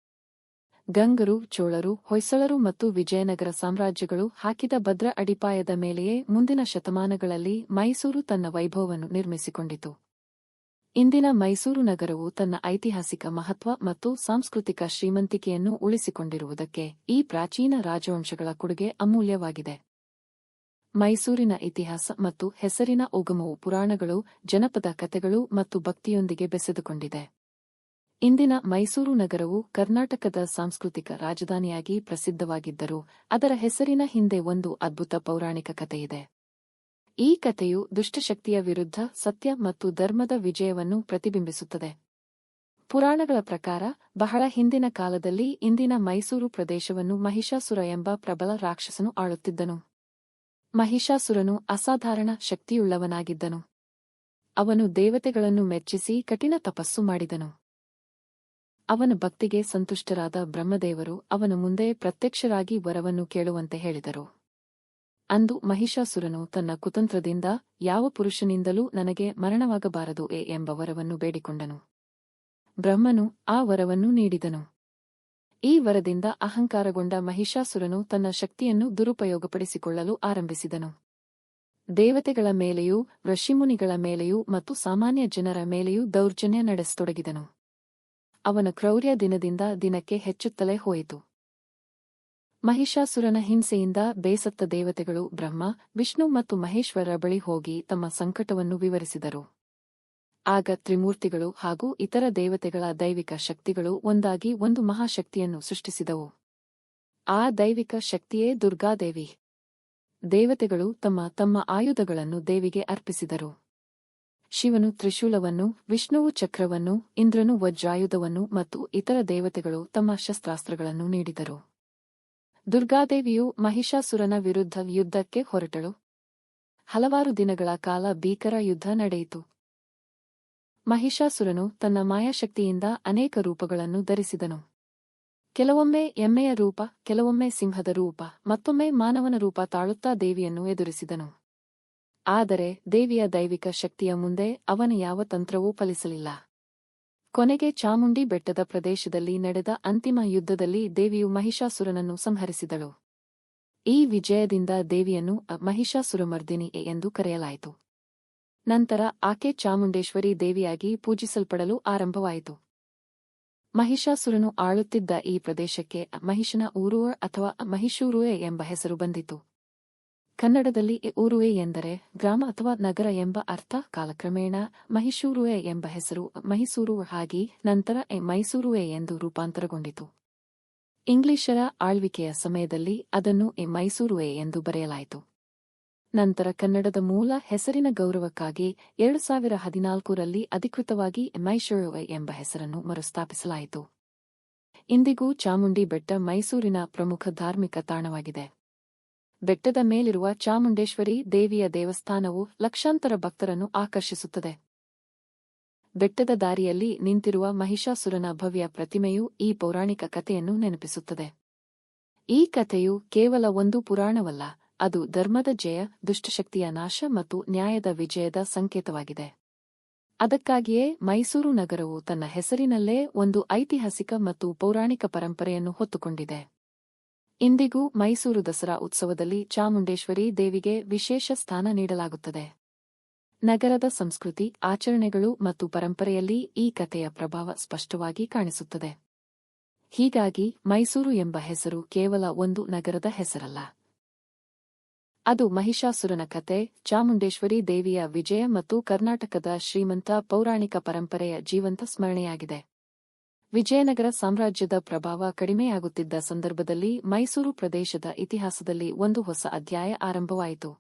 ಗಂಗರು, ಚೋಳರು, ಹೊಯ್ಸಳರು ಮತ್ತು ವಿಜಯನಗರ ಸಾಮ್ರಾಜ್ಯಗಳು ಹಾಕಿದ ಭದ್ರ ಅಡಿಪಾಯದ ಮೇಲೆಯೇ ಮುಂದಿನ ಶತಮಾನಗಳಲ್ಲಿ ಮೈಸೂರು ತನ್ನ ವೈಭವವನ್ನು ನಿರ್ಮಿಸಿಕೊಂಡಿತು. ಇಂದಿನ ಮೈಸೂರು ನಗರವು ತನ್ನ ಐತಿಹಾಸಿಕ ಮಹತ್ವ ಮತ್ತು ಸಾಂಸ್ಕೃತಿಕ ಶ್ರೀಮಂತಿಕೆಯನ್ನು ಉಳಿಸಿಕೊಂಡಿರುವುದಕ್ಕೆ ಈ ಪ್ರಾಚೀನ ರಾಜವಂಶಗಳ ಕೊಡುಗೆ ಅಮೂಲ್ಯವಾಗಿದೆ. ಮೈಸೂರಿನ ಇತಿಹಾಸ ಮತ್ತು ಹೆಸರಿನ ಉಗಮವು ಪುರಾಣಗಳು, ಜನಪದ ಕಥೆಗಳು ಮತ್ತು ಭಕ್ತಿಯೊಂದಿಗೆ ಬೆಸೆದುಕೊಂಡಿದೆ. ಇಂದಿನ ಮೈಸೂರು ನಗರವು ಕರ್ನಾಟಕದ ಸಾಂಸ್ಕೃತಿಕ ರಾಜಧಾನಿಯಾಗಿ ಪ್ರಸಿದ್ಧವಾಗಿದ್ದರೂ ಅದರ ಹೆಸರಿನ ಹಿಂದೆ ಒಂದು ಅದ್ಭುತ ಪೌರಾಣಿಕ ಕಥೆಯಿದೆ. ಈ ಕಥೆಯು ದುಷ್ಟಶಕ್ತಿಯ ವಿರುದ್ಧ ಸತ್ಯ ಮತ್ತು ಧರ್ಮದ ವಿಜಯವನ್ನು ಪ್ರತಿಬಿಂಬಿಸುತ್ತದೆ. ಪುರಾಣಗಳ ಪ್ರಕಾರ ಬಹಳ ಹಿಂದಿನ ಕಾಲದಲ್ಲಿ ಇಂದಿನ ಮೈಸೂರು ಪ್ರದೇಶವನ್ನು ಮಹಿಷಾಸುರ ಎಂಬ ಪ್ರಬಲ ರಾಕ್ಷಸನು ಆಳುತ್ತಿದ್ದನು. ಮಹಿಷಾಸುರನು ಅಸಾಧಾರಣ ಶಕ್ತಿಯುಳ್ಳವನಾಗಿದ್ದನು. ಅವನು ದೇವತೆಗಳನ್ನು ಮೆಚ್ಚಿಸಿ ಕಠಿಣ ತಪಸ್ಸು ಮಾಡಿದನು. ಅವನ ಭಕ್ತಿಗೆ ಸಂತುಷ್ಟರಾದ ಬ್ರಹ್ಮದೇವರು ಅವನ ಮುಂದೆ ಪ್ರತ್ಯಕ್ಷರಾಗಿ ವರವನ್ನು ಕೇಳುವಂತೆ ಹೇಳಿದರು. ಅಂದು ಮಹಿಷಾಸುರನು ತನ್ನ ಕುತಂತ್ರದಿಂದ ಯಾವ ಪುರುಷನಿಂದಲೂ ನನಗೆ ಮರಣವಾಗಬಾರದು ಎಂಬ ವರವನ್ನು ಬೇಡಿಕೊಂಡನು. ಬ್ರಹ್ಮನು ಆ ವರವನ್ನು ನೀಡಿದನು. ಈ ವರದಿಂದ ಅಹಂಕಾರಗೊಂಡ ಮಹಿಷಾಸುರನು ತನ್ನ ಶಕ್ತಿಯನ್ನು ದುರುಪಯೋಗಪಡಿಸಿಕೊಳ್ಳಲು ಆರಂಭಿಸಿದನು. ದೇವತೆಗಳ ಮೇಲೆಯೂ ಋಷಿಮುನಿಗಳ ಮೇಲೆಯೂ ಮತ್ತು ಸಾಮಾನ್ಯ ಜನರ ಮೇಲೆಯೂ ದೌರ್ಜನ್ಯ ನಡೆಸತೊಡಗಿದನು. ಅವನ ಕ್ರೌರ್ಯ ದಿನದಿಂದ ದಿನಕ್ಕೆ ಹೆಚ್ಚುತ್ತಲೇ ಹೋಯಿತು. ಮಹಿಷಾಸುರನ ಹಿಂಸೆಯಿಂದ ಬೇಸತ್ತ ದೇವತೆಗಳು ಬ್ರಹ್ಮ, ವಿಷ್ಣು ಮತ್ತು ಮಹೇಶ್ವರರ ಬಳಿ ಹೋಗಿ ತಮ್ಮ ಸಂಕಟವನ್ನು ವಿವರಿಸಿದರು. ಆಗ ತ್ರಿಮೂರ್ತಿಗಳು ಹಾಗೂ ಇತರ ದೇವತೆಗಳ ದೈವಿಕ ಶಕ್ತಿಗಳು ಒಂದಾಗಿ ಒಂದು ಮಹಾಶಕ್ತಿಯನ್ನು ಸೃಷ್ಟಿಸಿದವು. ಆ ದೈವಿಕ ಶಕ್ತಿಯೇ ದುರ್ಗಾದೇವಿ. ದೇವತೆಗಳು ತಮ್ಮ ತಮ್ಮ ಆಯುಧಗಳನ್ನು ದೇವಿಗೆ ಅರ್ಪಿಸಿದರು. ಶಿವನು ತ್ರಿಶೂಲವನ್ನು, ವಿಷ್ಣುವು ಚಕ್ರವನ್ನು, ಇಂದ್ರನು ವಜ್ರಾಯುಧವನ್ನು ಮತ್ತು ಇತರ ದೇವತೆಗಳು ತಮ್ಮ ಶಸ್ತ್ರಾಸ್ತ್ರಗಳನ್ನು ನೀಡಿದರು. ದುರ್ಗಾದೇವಿಯು ಮಹಿಷಾಸುರನ ವಿರುದ್ಧ ಯುದ್ಧಕ್ಕೆ ಹೊರಟಳು. ಹಲವಾರು ದಿನಗಳ ಕಾಲ ಭೀಕರ ಯುದ್ಧ ನಡೆಯಿತು. ಮಹಿಷಾಸುರನು ತನ್ನ ಮಾಯಾಶಕ್ತಿಯಿಂದ ಅನೇಕ ರೂಪಗಳನ್ನು ಧರಿಸಿದನು. ಕೆಲವೊಮ್ಮೆ ಎಮ್ಮೆಯ ರೂಪ, ಕೆಲವೊಮ್ಮೆ ಸಿಂಹದ ರೂಪ, ಮತ್ತೊಮ್ಮೆ ಮಾನವನ ರೂಪ ತಾಳುತ್ತಾ ದೇವಿಯನ್ನು ಎದುರಿಸಿದನು. ಆದರೆ ದೇವಿಯ ದೈವಿಕ ಶಕ್ತಿಯ ಮುಂದೆ ಅವನ ಯಾವ ತಂತ್ರವೂ ಫಲಿಸಲಿಲ್ಲ. ಕೊನೆಗೆ ಚಾಮುಂಡಿ ಬೆಟ್ಟದ ಪ್ರದೇಶದಲ್ಲಿ ನಡೆದ ಅಂತಿಮ ಯುದ್ಧದಲ್ಲಿ ದೇವಿಯು ಮಹಿಷಾಸುರನನ್ನು ಸಂಹರಿಸಿದಳು. ಈ ವಿಜಯದಿಂದ ದೇವಿಯನ್ನು ಮಹಿಷಾಸುರಮರ್ದಿನಿ ಎಂದು ಕರೆಯಲಾಯಿತು. ನಂತರ ಆಕೆ ಚಾಮುಂಡೇಶ್ವರಿ ದೇವಿಯಾಗಿ ಪೂಜಿಸಲ್ಪಡಲು ಆರಂಭವಾಯಿತು. ಮಹಿಷಾಸುರನು ಆಳುತ್ತಿದ್ದ ಈ ಪ್ರದೇಶಕ್ಕೆ ಮಹಿಷನ ಊರುವೆ ಅಥವಾ ಮಹಿಷೂರುವೆ ಎಂಬ ಹೆಸರು ಬಂದಿತು. ಕನ್ನಡದಲ್ಲಿ ಊರುವೆ ಎಂದರೆ ಗ್ರಾಮ ಅಥವಾ ನಗರ ಎಂಬ ಅರ್ಥ. ಕಾಲಕ್ರಮೇಣ ಮಹಿಷೂರುವೆ ಎಂಬ ಹೆಸರು ಮೈಸೂರು ಆಗಿ ನಂತರ ಮೈಸೂರುವೆ ಎಂದು ರೂಪಾಂತರಗೊಂಡಿತು. ಇಂಗ್ಲಿಷರ ಆಳ್ವಿಕೆಯ ಸಮಯದಲ್ಲಿ ಅದನ್ನು ಮೈಸೂರುವೆ ಎಂದು ಬರೆಯಲಾಯಿತು. ನಂತರ ಕನ್ನಡದ ಮೂಲ ಹೆಸರಿನ ಗೌರವಕ್ಕಾಗಿ 2014ರಲ್ಲಿ ಅಧಿಕೃತವಾಗಿ ಮೈಸೂರುವೆ ಎಂಬ ಹೆಸರನ್ನು ಮರುಸ್ಥಾಪಿಸಲಾಯಿತು. ಇಂದಿಗೂ ಚಾಮುಂಡಿ ಬೆಟ್ಟ ಮೈಸೂರಿನ ಪ್ರಮುಖ ಧಾರ್ಮಿಕ ತಾಣವಾಗಿದೆ. ಬೆಟ್ಟದ ಮೇಲಿರುವ ಚಾಮುಂಡೇಶ್ವರಿ ದೇವಿಯ ದೇವಸ್ಥಾನವು ಲಕ್ಷಾಂತರ ಭಕ್ತರನ್ನು ಆಕರ್ಷಿಸುತ್ತದೆ. ಬೆಟ್ಟದ ದಾರಿಯಲ್ಲಿ ನಿಂತಿರುವ ಮಹಿಷಾಸುರನ ಭವ್ಯ ಪ್ರತಿಮೆಯು ಈ ಪೌರಾಣಿಕ ಕಥೆಯನ್ನು ನೆನಪಿಸುತ್ತದೆ. ಈ ಕಥೆಯು ಕೇವಲ ಒಂದು ಪುರಾಣವಲ್ಲ, ಅದು ಧರ್ಮದ ಜಯ, ದುಷ್ಟಶಕ್ತಿಯ ನಾಶ ಮತ್ತು ನ್ಯಾಯದ ವಿಜಯದ ಸಂಕೇತವಾಗಿದೆ. ಅದಕ್ಕಾಗಿಯೇ ಮೈಸೂರು ನಗರವು ತನ್ನ ಹೆಸರಿನಲ್ಲೇ ಒಂದು ಐತಿಹಾಸಿಕ ಮತ್ತು ಪೌರಾಣಿಕ ಪರಂಪರೆಯನ್ನು ಹೊತ್ತುಕೊಂಡಿದೆ. ಇಂದಿಗೂ ಮೈಸೂರು ದಸರಾ ಉತ್ಸವದಲ್ಲಿ ಚಾಮುಂಡೇಶ್ವರಿ ದೇವಿಗೆ ವಿಶೇಷ ಸ್ಥಾನ ನೀಡಲಾಗುತ್ತದೆ. ನಗರದ ಸಂಸ್ಕೃತಿ, ಆಚರಣೆಗಳು ಮತ್ತು ಪರಂಪರೆಯಲ್ಲಿ ಈ ಕಥೆಯ ಪ್ರಭಾವ ಸ್ಪಷ್ಟವಾಗಿ ಕಾಣಿಸುತ್ತದೆ. ಹೀಗಾಗಿ ಮೈಸೂರು ಎಂಬ ಹೆಸರು ಕೇವಲ ಒಂದು ನಗರದ ಹೆಸರಲ್ಲ. ಅದು ಮಹಿಷಾಸುರನ ಕಥೆ, ಚಾಮುಂಡೇಶ್ವರಿ ದೇವಿಯ ವಿಜಯ ಮತ್ತು ಕರ್ನಾಟಕದ ಶ್ರೀಮಂತ ಪೌರಾಣಿಕ ಪರಂಪರೆಯ ಜೀವಂತ ಸ್ಮರಣೆಯಾಗಿದೆ. ವಿಜಯನಗರ ಸಾಮ್ರಾಜ್ಯದ ಪ್ರಭಾವ ಕಡಿಮೆಯಾಗುತ್ತಿದ್ದ ಸಂದರ್ಭದಲ್ಲಿ ಮೈಸೂರು ಪ್ರದೇಶದ ಇತಿಹಾಸದಲ್ಲಿ ಒಂದು ಹೊಸ ಅಧ್ಯಾಯ ಆರಂಭವಾಯಿತು.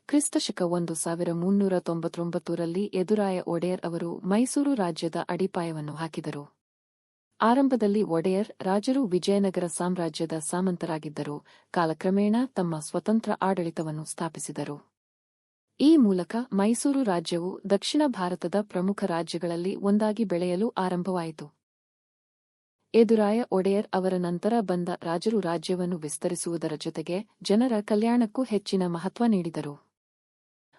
ಕ್ರಿಸ್ತಶಕ 1399ರಲ್ಲಿ ಯದುರಾಯ ಒಡೆಯರ್ ಅವರು ಮೈಸೂರು ರಾಜ್ಯದ ಅಡಿಪಾಯವನ್ನು ಹಾಕಿದರು. ಆರಂಭದಲ್ಲಿ ಒಡೆಯರ್ ರಾಜರು ವಿಜಯನಗರ ಸಾಮ್ರಾಜ್ಯದ ಸಾಮಂತರಾಗಿದ್ದರು. ಕಾಲಕ್ರಮೇಣ ತಮ್ಮ ಸ್ವತಂತ್ರ ಆಡಳಿತವನ್ನು ಸ್ಥಾಪಿಸಿದರು. ಈ ಮೂಲಕ ಮೈಸೂರು ರಾಜ್ಯವು ದಕ್ಷಿಣ ಭಾರತದ ಪ್ರಮುಖ ರಾಜ್ಯಗಳಲ್ಲಿ ಒಂದಾಗಿ ಬೆಳೆಯಲು ಆರಂಭವಾಯಿತು. ಯದುರಾಯ ಒಡೆಯರ್ ಅವರ ನಂತರ ಬಂದ ರಾಜರು ರಾಜ್ಯವನ್ನು ವಿಸ್ತರಿಸುವುದರ ಜೊತೆಗೆ ಜನರ ಕಲ್ಯಾಣಕ್ಕೂ ಹೆಚ್ಚಿನ ಮಹತ್ವ ನೀಡಿದರು.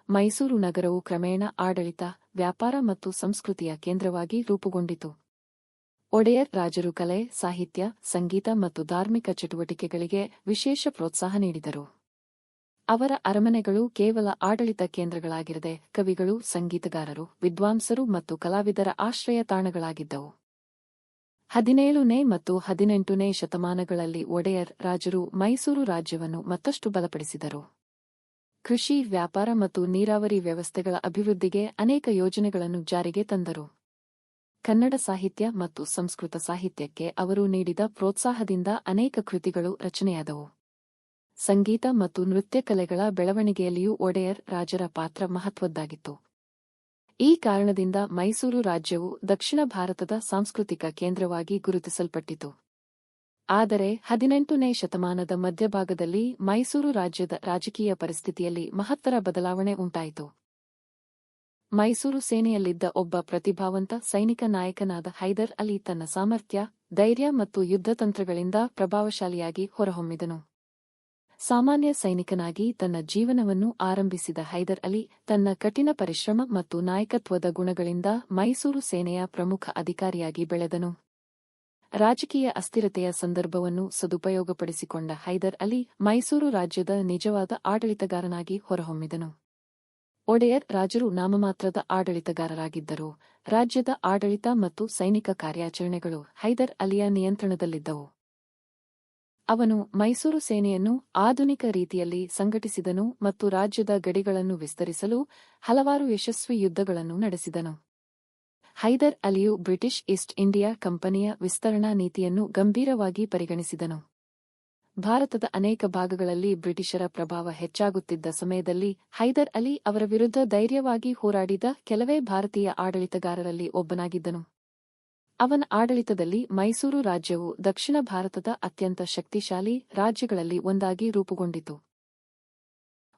ಮೈಸೂರು ನಗರವು ಕ್ರಮೇಣ ಆಡಳಿತ, ವ್ಯಾಪಾರ ಮತ್ತು ಸಂಸ್ಕೃತಿಯ ಕೇಂದ್ರವಾಗಿ ರೂಪುಗೊಂಡಿತು. ಒಡೆಯರ್ ರಾಜರು ಕಲೆ, ಸಾಹಿತ್ಯ, ಸಂಗೀತ ಮತ್ತು ಧಾರ್ಮಿಕ ಚಟುವಟಿಕೆಗಳಿಗೆ ವಿಶೇಷ ಪ್ರೋತ್ಸಾಹ ನೀಡಿದರು. ಅವರ ಅರಮನೆಗಳು ಕೇವಲ ಆಡಳಿತ ಕೇಂದ್ರಗಳಾಗಿರದೆ ಕವಿಗಳು, ಸಂಗೀತಗಾರರು, ವಿದ್ವಾಂಸರು ಮತ್ತು ಕಲಾವಿದರ ಆಶ್ರಯ ತಾಣಗಳಾಗಿದ್ದವು. 17ನೇ ಮತ್ತು 18ನೇ ಶತಮಾನಗಳಲ್ಲಿ ಒಡೆಯರ್ ರಾಜರು ಮೈಸೂರು ರಾಜ್ಯವನ್ನು ಮತ್ತಷ್ಟು ಬಲಪಡಿಸಿದರು. ಕೃಷಿ, ವ್ಯಾಪಾರ ಮತ್ತು ನೀರಾವರಿ ವ್ಯವಸ್ಥೆಗಳ ಅಭಿವೃದ್ಧಿಗೆ ಅನೇಕ ಯೋಜನೆಗಳನ್ನು ಜಾರಿಗೆ ತಂದರು. ಕನ್ನಡ ಸಾಹಿತ್ಯ ಮತ್ತು ಸಂಸ್ಕೃತ ಸಾಹಿತ್ಯಕ್ಕೆ ಅವರು ನೀಡಿದ ಪ್ರೋತ್ಸಾಹದಿಂದ ಅನೇಕ ಕೃತಿಗಳು ರಚನೆಯಾದವು. ಸಂಗೀತ ಮತ್ತು ನೃತ್ಯ ಕಲೆಗಳ ಬೆಳವಣಿಗೆಯಲ್ಲಿಯೂ ಒಡೆಯರ್ ರಾಜರ ಪಾತ್ರ ಮಹತ್ವದ್ದಾಗಿತ್ತು. ಈ ಕಾರಣದಿಂದ ಮೈಸೂರು ರಾಜ್ಯವು ದಕ್ಷಿಣ ಭಾರತದ ಸಾಂಸ್ಕೃತಿಕ ಕೇಂದ್ರವಾಗಿ ಗುರುತಿಸಲ್ಪಟ್ಟಿತು. ಆದರೆ 18ನೇ ಶತಮಾನದ ಮಧ್ಯಭಾಗದಲ್ಲಿ ಮೈಸೂರು ರಾಜ್ಯದ ರಾಜಕೀಯ ಪರಿಸ್ಥಿತಿಯಲ್ಲಿ ಮಹತ್ತರ ಬದಲಾವಣೆ ಉಂಟಾಯಿತು. ಮೈಸೂರು ಸೇನೆಯಲ್ಲಿದ್ದ ಒಬ್ಬ ಪ್ರತಿಭಾವಂತ ಸೈನಿಕ ನಾಯಕನಾದ ಹೈದರ್ ಅಲಿ ತನ್ನ ಸಾಮರ್ಥ್ಯ, ಧೈರ್ಯ ಮತ್ತು ಯುದ್ಧತಂತ್ರಗಳಿಂದ ಪ್ರಭಾವಶಾಲಿಯಾಗಿ ಹೊರಹೊಮ್ಮಿದನು. ಸಾಮಾನ್ಯ ಸೈನಿಕನಾಗಿ ತನ್ನ ಜೀವನವನ್ನು ಆರಂಭಿಸಿದ ಹೈದರ್ ಅಲಿ ತನ್ನ ಕಠಿಣ ಪರಿಶ್ರಮ ಮತ್ತು ನಾಯಕತ್ವದ ಗುಣಗಳಿಂದ ಮೈಸೂರು ಸೇನೆಯ ಪ್ರಮುಖ ಅಧಿಕಾರಿಯಾಗಿ ಬೆಳೆದನು. ರಾಜಕೀಯ ಅಸ್ಥಿರತೆಯ ಸಂದರ್ಭವನ್ನು ಸದುಪಯೋಗಪಡಿಸಿಕೊಂಡ ಹೈದರ್ ಅಲಿ ಮೈಸೂರು ರಾಜ್ಯದ ನಿಜವಾದ ಆಡಳಿತಗಾರನಾಗಿ ಹೊರಹೊಮ್ಮಿದನು. ಒಡೆಯರ್ ರಾಜರು ನಾಮಮಾತ್ರದ ಆಡಳಿತಗಾರರಾಗಿದ್ದರು. ರಾಜ್ಯದ ಆಡಳಿತ ಮತ್ತು ಸೈನಿಕ ಕಾರ್ಯಾಚರಣೆಗಳು ಹೈದರ್ ಅಲಿಯ ನಿಯಂತ್ರಣದಲ್ಲಿದ್ದವು. ಅವನು ಮೈಸೂರು ಸೇನೆಯನ್ನು ಆಧುನಿಕ ರೀತಿಯಲ್ಲಿ ಸಂಘಟಿಸಿದನು ಮತ್ತು ರಾಜ್ಯದ ಗಡಿಗಳನ್ನು ವಿಸ್ತರಿಸಲು ಹಲವಾರು ಯಶಸ್ವಿ ಯುದ್ಧಗಳನ್ನು ನಡೆಸಿದನು. ಹೈದರ್ ಅಲಿಯು ಬ್ರಿಟಿಷ್ ಈಸ್ಟ್ ಇಂಡಿಯಾ ಕಂಪನಿಯ ವಿಸ್ತರಣಾ ನೀತಿಯನ್ನು ಗಂಭೀರವಾಗಿ ಪರಿಗಣಿಸಿದನು. ಭಾರತದ ಅನೇಕ ಭಾಗಗಳಲ್ಲಿ ಬ್ರಿಟಿಷರ ಪ್ರಭಾವ ಹೆಚ್ಚಾಗುತ್ತಿದ್ದ ಸಮಯದಲ್ಲಿ ಹೈದರ್ ಅಲಿ ಅವರ ವಿರುದ್ಧ ಧೈರ್ಯವಾಗಿ ಹೋರಾಡಿದ ಕೆಲವೇ ಭಾರತೀಯ ಆಡಳಿತಗಾರರಲ್ಲಿ ಒಬ್ಬನಾಗಿದ್ದನು. ಅವನ ಆಡಳಿತದಲ್ಲಿ ಮೈಸೂರು ರಾಜ್ಯವು ದಕ್ಷಿಣ ಭಾರತದ ಅತ್ಯಂತ ಶಕ್ತಿಶಾಲಿ ರಾಜ್ಯಗಳಲ್ಲಿ ಒಂದಾಗಿ ರೂಪುಗೊಂಡಿತು.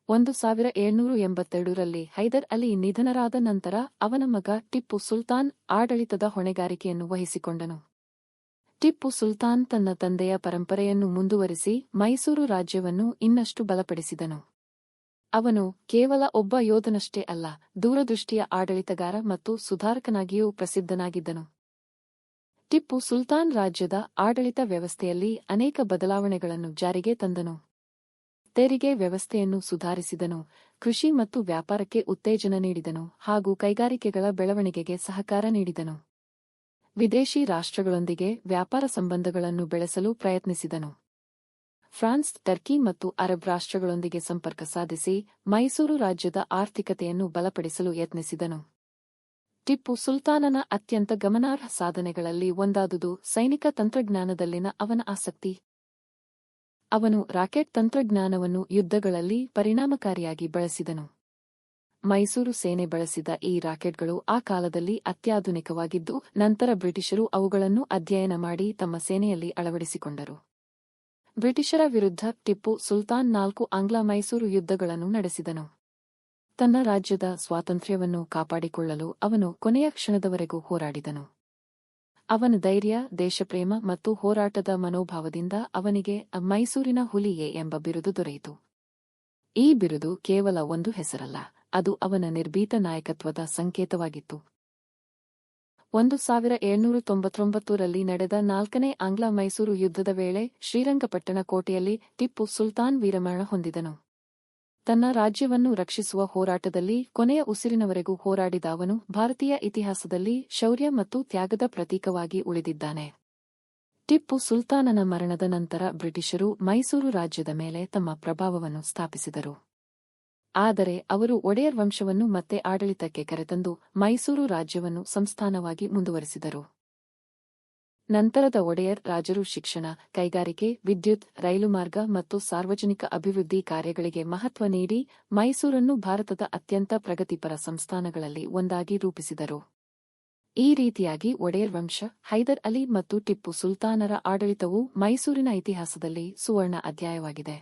1782ರಲ್ಲಿ ಹೈದರ್ ಅಲಿ ನಿಧನರಾದ ನಂತರ ಅವನ ಮಗ ಟಿಪ್ಪು ಸುಲ್ತಾನ್ ಆಡಳಿತದ ಹೊಣೆಗಾರಿಕೆಯನ್ನು ವಹಿಸಿಕೊಂಡನು. ಟಿಪ್ಪು ಸುಲ್ತಾನ್ ತನ್ನ ತಂದೆಯ ಪರಂಪರೆಯನ್ನು ಮುಂದುವರಿಸಿ ಮೈಸೂರು ರಾಜ್ಯವನ್ನು ಇನ್ನಷ್ಟು ಬಲಪಡಿಸಿದನು. ಅವನು ಕೇವಲ ಒಬ್ಬ ಯೋಧನಷ್ಟೇ ಅಲ್ಲ, ದೂರದೃಷ್ಟಿಯ ಆಡಳಿತಗಾರ ಮತ್ತು ಸುಧಾರಕನಾಗಿಯೂ ಪ್ರಸಿದ್ಧನಾಗಿದ್ದನು. ಟಿಪ್ಪು ಸುಲ್ತಾನ್ ರಾಜ್ಯದ ಆಡಳಿತ ವ್ಯವಸ್ಥೆಯಲ್ಲಿ ಅನೇಕ ಬದಲಾವಣೆಗಳನ್ನು ಜಾರಿಗೆ ತಂದನು. ತೆರಿಗೆ ವ್ಯವಸ್ಥೆಯನ್ನು ಸುಧಾರಿಸಿದನು, ಕೃಷಿ ಮತ್ತು ವ್ಯಾಪಾರಕ್ಕೆ ಉತ್ತೇಜನ ನೀಡಿದನು ಹಾಗೂ ಕೈಗಾರಿಕೆಗಳ ಬೆಳವಣಿಗೆಗೆ ಸಹಕಾರ ನೀಡಿದನು. ವಿದೇಶಿ ರಾಷ್ಟ್ರಗಳೊಂದಿಗೆ ವ್ಯಾಪಾರ ಸಂಬಂಧಗಳನ್ನು ಬೆಳೆಸಲು ಪ್ರಯತ್ನಿಸಿದನು. ಫ್ರಾನ್ಸ್, ಟರ್ಕಿ ಮತ್ತು ಅರಬ್ ರಾಷ್ಟ್ರಗಳೊಂದಿಗೆ ಸಂಪರ್ಕ ಸಾಧಿಸಿ ಮೈಸೂರು ರಾಜ್ಯದ ಆರ್ಥಿಕತೆಯನ್ನು ಬಲಪಡಿಸಲು ಯತ್ನಿಸಿದನು. ಟಿಪ್ಪು ಸುಲ್ತಾನನ ಅತ್ಯಂತ ಗಮನಾರ್ಹ ಸಾಧನೆಗಳಲ್ಲಿ ಒಂದಾದುದು ಸೈನಿಕ ತಂತ್ರಜ್ಞಾನದಲ್ಲಿನ ಅವನ ಆಸಕ್ತಿ. ಅವನು ರಾಕೆಟ್ ತಂತ್ರಜ್ಞಾನವನ್ನು ಯುದ್ಧಗಳಲ್ಲಿ ಪರಿಣಾಮಕಾರಿಯಾಗಿ ಬಳಸಿದನು. ಮೈಸೂರು ಸೇನೆ ಬಳಸಿದ ಈ ರಾಕೆಟ್ಗಳು ಆ ಕಾಲದಲ್ಲಿ ಅತ್ಯಾಧುನಿಕವಾಗಿದ್ದು, ನಂತರ ಬ್ರಿಟಿಷರು ಅವುಗಳನ್ನು ಅಧ್ಯಯನ ಮಾಡಿ ತಮ್ಮ ಸೇನೆಯಲ್ಲಿ ಅಳವಡಿಸಿಕೊಂಡರು. ಬ್ರಿಟಿಷರ ವಿರುದ್ಧ ಟಿಪ್ಪು ಸುಲ್ತಾನ್ 4 ಆಂಗ್ಲ-ಮೈಸೂರು ಯುದ್ಧಗಳನ್ನು ನಡೆಸಿದನು. ತನ್ನ ರಾಜ್ಯದ ಸ್ವಾತಂತ್ರ್ಯವನ್ನು ಕಾಪಾಡಿಕೊಳ್ಳಲು ಅವನು ಕೊನೆಯ ಕ್ಷಣದವರೆಗೂ ಹೋರಾಡಿದನು. ಅವನ ಧೈರ್ಯ, ದೇಶಪ್ರೇಮ ಮತ್ತು ಹೋರಾಟದ ಮನೋಭಾವದಿಂದ ಅವನಿಗೆ ಮೈಸೂರಿನ ಹುಲಿಯೇ ಎಂಬ ಬಿರುದು ದೊರೆಯಿತು. ಈ ಬಿರುದು ಕೇವಲ ಒಂದು ಹೆಸರಲ್ಲ, ಅದು ಅವನ ನಿರ್ಭೀತ ನಾಯಕತ್ವದ ಸಂಕೇತವಾಗಿತ್ತು. 1799ರಲ್ಲಿ ನಡೆದ 4ನೇ ಆಂಗ್ಲ-ಮೈಸೂರು ಯುದ್ಧದ ವೇಳೆ ಶ್ರೀರಂಗಪಟ್ಟಣ ಕೋಟೆಯಲ್ಲಿ ಟಿಪ್ಪು ಸುಲ್ತಾನ್ ವೀರಮರಣ ಹೊಂದಿದನು. ತನ್ನ ರಾಜ್ಯವನ್ನು ರಕ್ಷಿಸುವ ಹೋರಾಟದಲ್ಲಿ ಕೊನೆಯ ಉಸಿರಿನವರೆಗೂ ಹೋರಾಡಿದ ಅವನು ಭಾರತೀಯ ಇತಿಹಾಸದಲ್ಲಿ ಶೌರ್ಯ ಮತ್ತು ತ್ಯಾಗದ ಪ್ರತೀಕವಾಗಿ ಉಳಿದಿದ್ದಾನೆ. ಟಿಪ್ಪು ಸುಲ್ತಾನನ ಮರಣದ ನಂತರ ಬ್ರಿಟಿಷರು ಮೈಸೂರು ರಾಜ್ಯದ ಮೇಲೆ ತಮ್ಮ ಪ್ರಭಾವವನ್ನು ಸ್ಥಾಪಿಸಿದರು. ಆದರೆ ಅವರು ಒಡೆಯರ್ ವಂಶವನ್ನು ಮತ್ತೆ ಆಡಳಿತಕ್ಕೆ ಕರೆತಂದು ಮೈಸೂರು ರಾಜ್ಯವನ್ನು ಸಂಸ್ಥಾನವಾಗಿ ಮುಂದುವರಿಸಿದರು. ನಂತರದ ಒಡೆಯರ್ ರಾಜರು ಶಿಕ್ಷಣ, ಕೈಗಾರಿಕೆ, ವಿದ್ಯುತ್, ರೈಲು ಮಾರ್ಗ ಮತ್ತು ಸಾರ್ವಜನಿಕ ಅಭಿವೃದ್ಧಿ ಕಾರ್ಯಗಳಿಗೆ ಮಹತ್ವ ನೀಡಿ ಮೈಸೂರನ್ನು ಭಾರತದ ಅತ್ಯಂತ ಪ್ರಗತಿಪರ ಸಂಸ್ಥಾನಗಳಲ್ಲಿ ಒಂದಾಗಿ ರೂಪಿಸಿದರು. ಈ ರೀತಿಯಾಗಿ ಒಡೆಯರ್ ವಂಶ, ಹೈದರ್ ಅಲಿ ಮತ್ತು ಟಿಪ್ಪು ಸುಲ್ತಾನರ ಆಡಳಿತವು ಮೈಸೂರಿನ ಇತಿಹಾಸದಲ್ಲಿ ಸುವರ್ಣ ಅಧ್ಯಾಯವಾಗಿದೆ.